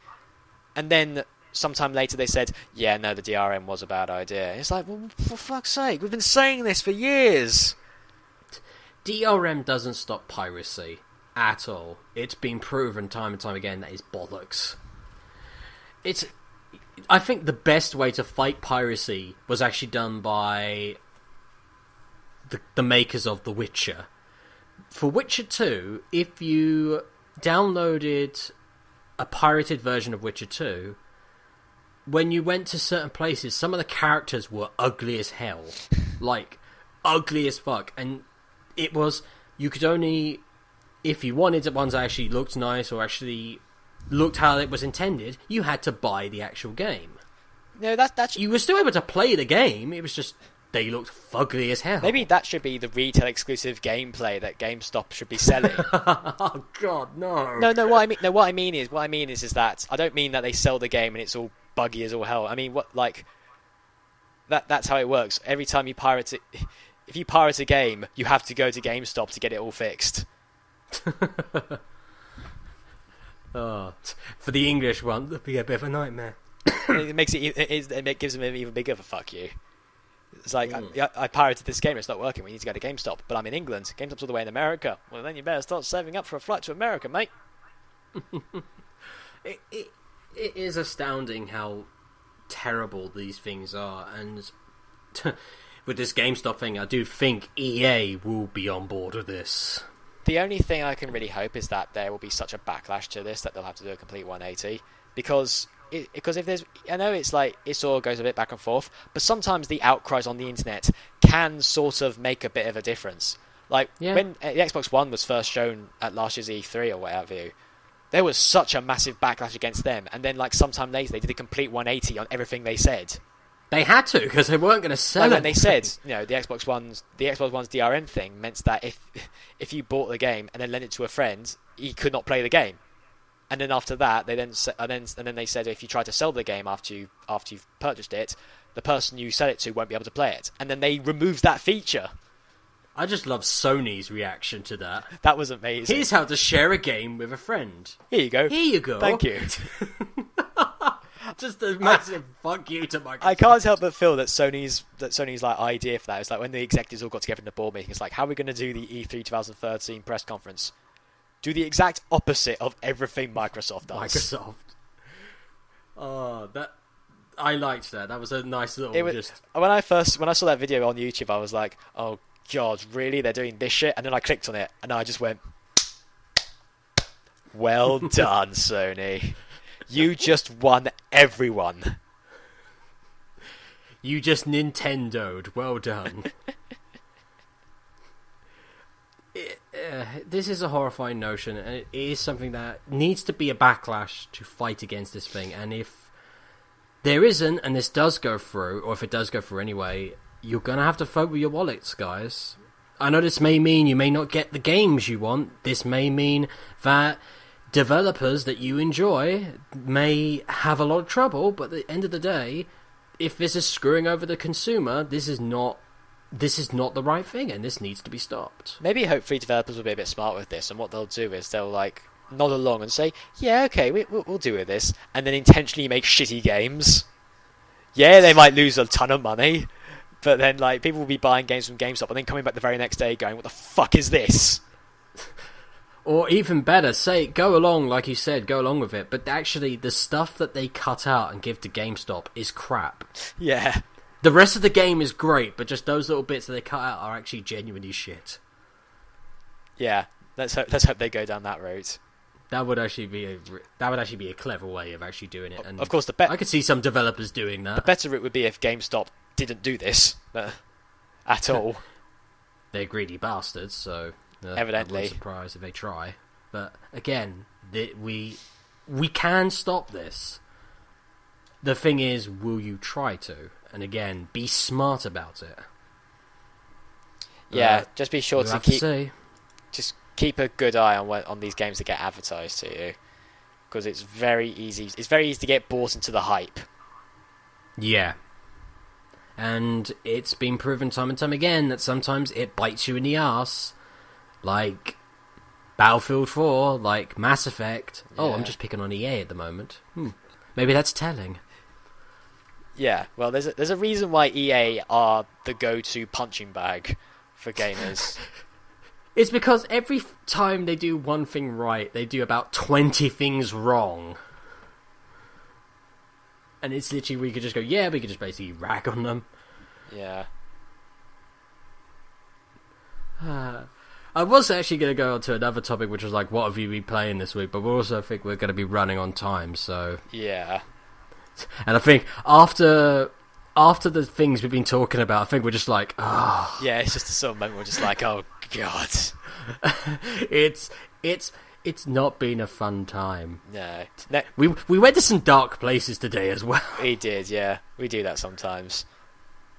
And then sometime later they said, yeah, no, the DRM was a bad idea. It's like, well, for fuck's sake, we've been saying this for years. DRM doesn't stop piracy at all. It's been proven time and time again that is bollocks. I think the best way to fight piracy was actually done by the makers of The Witcher. For Witcher 2, if you downloaded a pirated version of Witcher 2, when you went to certain places, some of the characters were ugly as hell. Like, ugly as fuck. And it was, you could only, if you wanted the ones that actually looked nice or actually looked how it was intended, you had to buy the actual game. No, that's... You were still able to play the game, it was just, they looked fugly as hell. Maybe that should be the retail exclusive gameplay that GameStop should be selling. Oh god, no. No. What I mean is that I don't mean that they sell the game and it's all buggy as all hell. I mean, that's how it works. Every time you pirate it, if you pirate a game, you have to go to GameStop to get it all fixed. Oh, for the English one, that'd be a bit of a nightmare. It gives them an even bigger of a fuck you. It's like, I pirated this game, it's not working, we need to go to GameStop. But I'm in England, GameStop's all the way in America. Well, then you better start saving up for a flight to America, mate. It is astounding how terrible these things are. And with this GameStop thing, I do think EA will be on board with this. The only thing I can really hope is that there will be such a backlash to this that they'll have to do a complete 180. Because if there's, I know it's like it sort of goes a bit back and forth, but sometimes the outcries on the internet can sort of make a bit of a difference. Like when the Xbox One was first shown at last year's E3 or whatever, there was such a massive backlash against them, and then like sometime later they did a complete 180 on everything they said. They had to, because they weren't going to sell it. When they said, the Xbox One's DRM thing meant that if you bought the game and then lent it to a friend, he could not play the game. And then after that, they then said if you try to sell the game after you've purchased it, the person you sell it to won't be able to play it. And then they removed that feature. I just love Sony's reaction to that. That was amazing. Here's how to share a game with a friend. Here you go. Here you go. Thank you. Just a massive fuck you to Microsoft. I can't help but feel that Sony's like idea for that is like when the executives all got together in a board meeting. It's like, how are we going to do the E3 2013 press conference? Do the exact opposite of everything Microsoft does. Microsoft. Oh, I liked that. That was a nice little. When I saw that video on YouTube, I was like, oh god, really? They're doing this shit? And then I clicked on it, and I just went, well done, Sony. You just won everyone. You just Nintendo'd. Well done. This is a horrifying notion, and it is something that needs to be a backlash to fight against this thing. And if there isn't, and this does go through, or if it does go through anyway, you're going to have to vote with your wallets, guys. I know this may mean you may not get the games you want. This may mean that developers that you enjoy may have a lot of trouble, but at the end of the day, if this is screwing over the consumer, this is not the right thing, and this needs to be stopped. Maybe hopefully developers will be a bit smart with this, and what they'll do is they'll like nod along and say, yeah, okay, we'll do with this, and then intentionally make shitty games. Yeah, they might lose a ton of money, but then like people will be buying games from GameStop and then coming back the very next day going, what the fuck is this? Or even better, go along, like you said, go along with it, but actually the stuff that they cut out and give to GameStop is crap. Yeah. The rest of the game is great, but just those little bits that they cut out are actually genuinely shit. Yeah, let's hope they go down that route. That would actually be a clever way of actually doing it. And of course, I could see some developers doing that. The better route would be if GameStop didn't do this at all. They're greedy bastards, so evidently, I'm not surprised if they try. But again, we can stop this. The thing is, will you try to? And again, be smart about it. Yeah, just be sure to keep a good eye on these games that get advertised to you, because it's very easy. It's very easy to get bought into the hype. Yeah, and it's been proven time and time again that sometimes it bites you in the ass, like Battlefield 4, like Mass Effect. Yeah. Oh, I'm just picking on EA at the moment. Maybe that's telling. Yeah, well, there's a reason why EA are the go-to punching bag for gamers. It's because every time they do one thing right, they do about 20 things wrong. And it's literally, we could just go, yeah, we could just basically rag on them. Yeah. I was actually going to go on to another topic, which was like, what have you been playing this week? But we also think we're going to be running on time, so... Yeah. And I think after the things we've been talking about, I think we're just like, oh. Yeah, it's just a sort of moment we're just like, oh god. It's not been a fun time. No. We went to some dark places today as well. We did, yeah. We do that sometimes.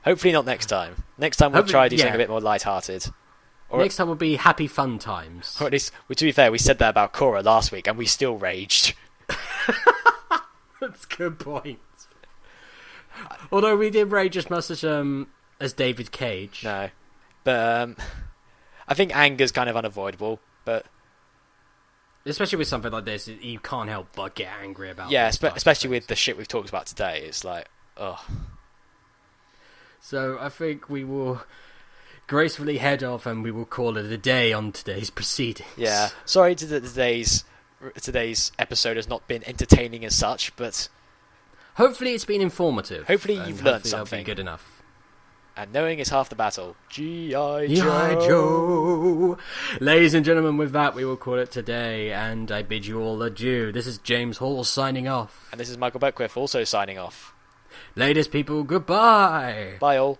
Hopefully not next time. Next time we'll try to do something a bit more lighthearted. Next time will be happy fun times. Or at least, to be fair, we said that about Korra last week and we still raged. That's a good point. Although we did rage as much as David Cage. No. But I think anger's kind of unavoidable, but... Especially with something like this, you can't help but get angry about it. Yeah, especially with the shit we've talked about today. It's like, ugh. So I think we will gracefully head off and we will call it a day on today's proceedings. Yeah. Sorry today's episode has not been entertaining as such, but hopefully it's been informative. Hopefully you've learned something. That'll be good enough. And knowing is half the battle. G.I. Joe. Ladies and gentlemen, with that we will call it today, and I bid you all adieu. This is James Hall signing off. And this is Michael Beckwith also signing off. Ladies, people, goodbye. Bye all.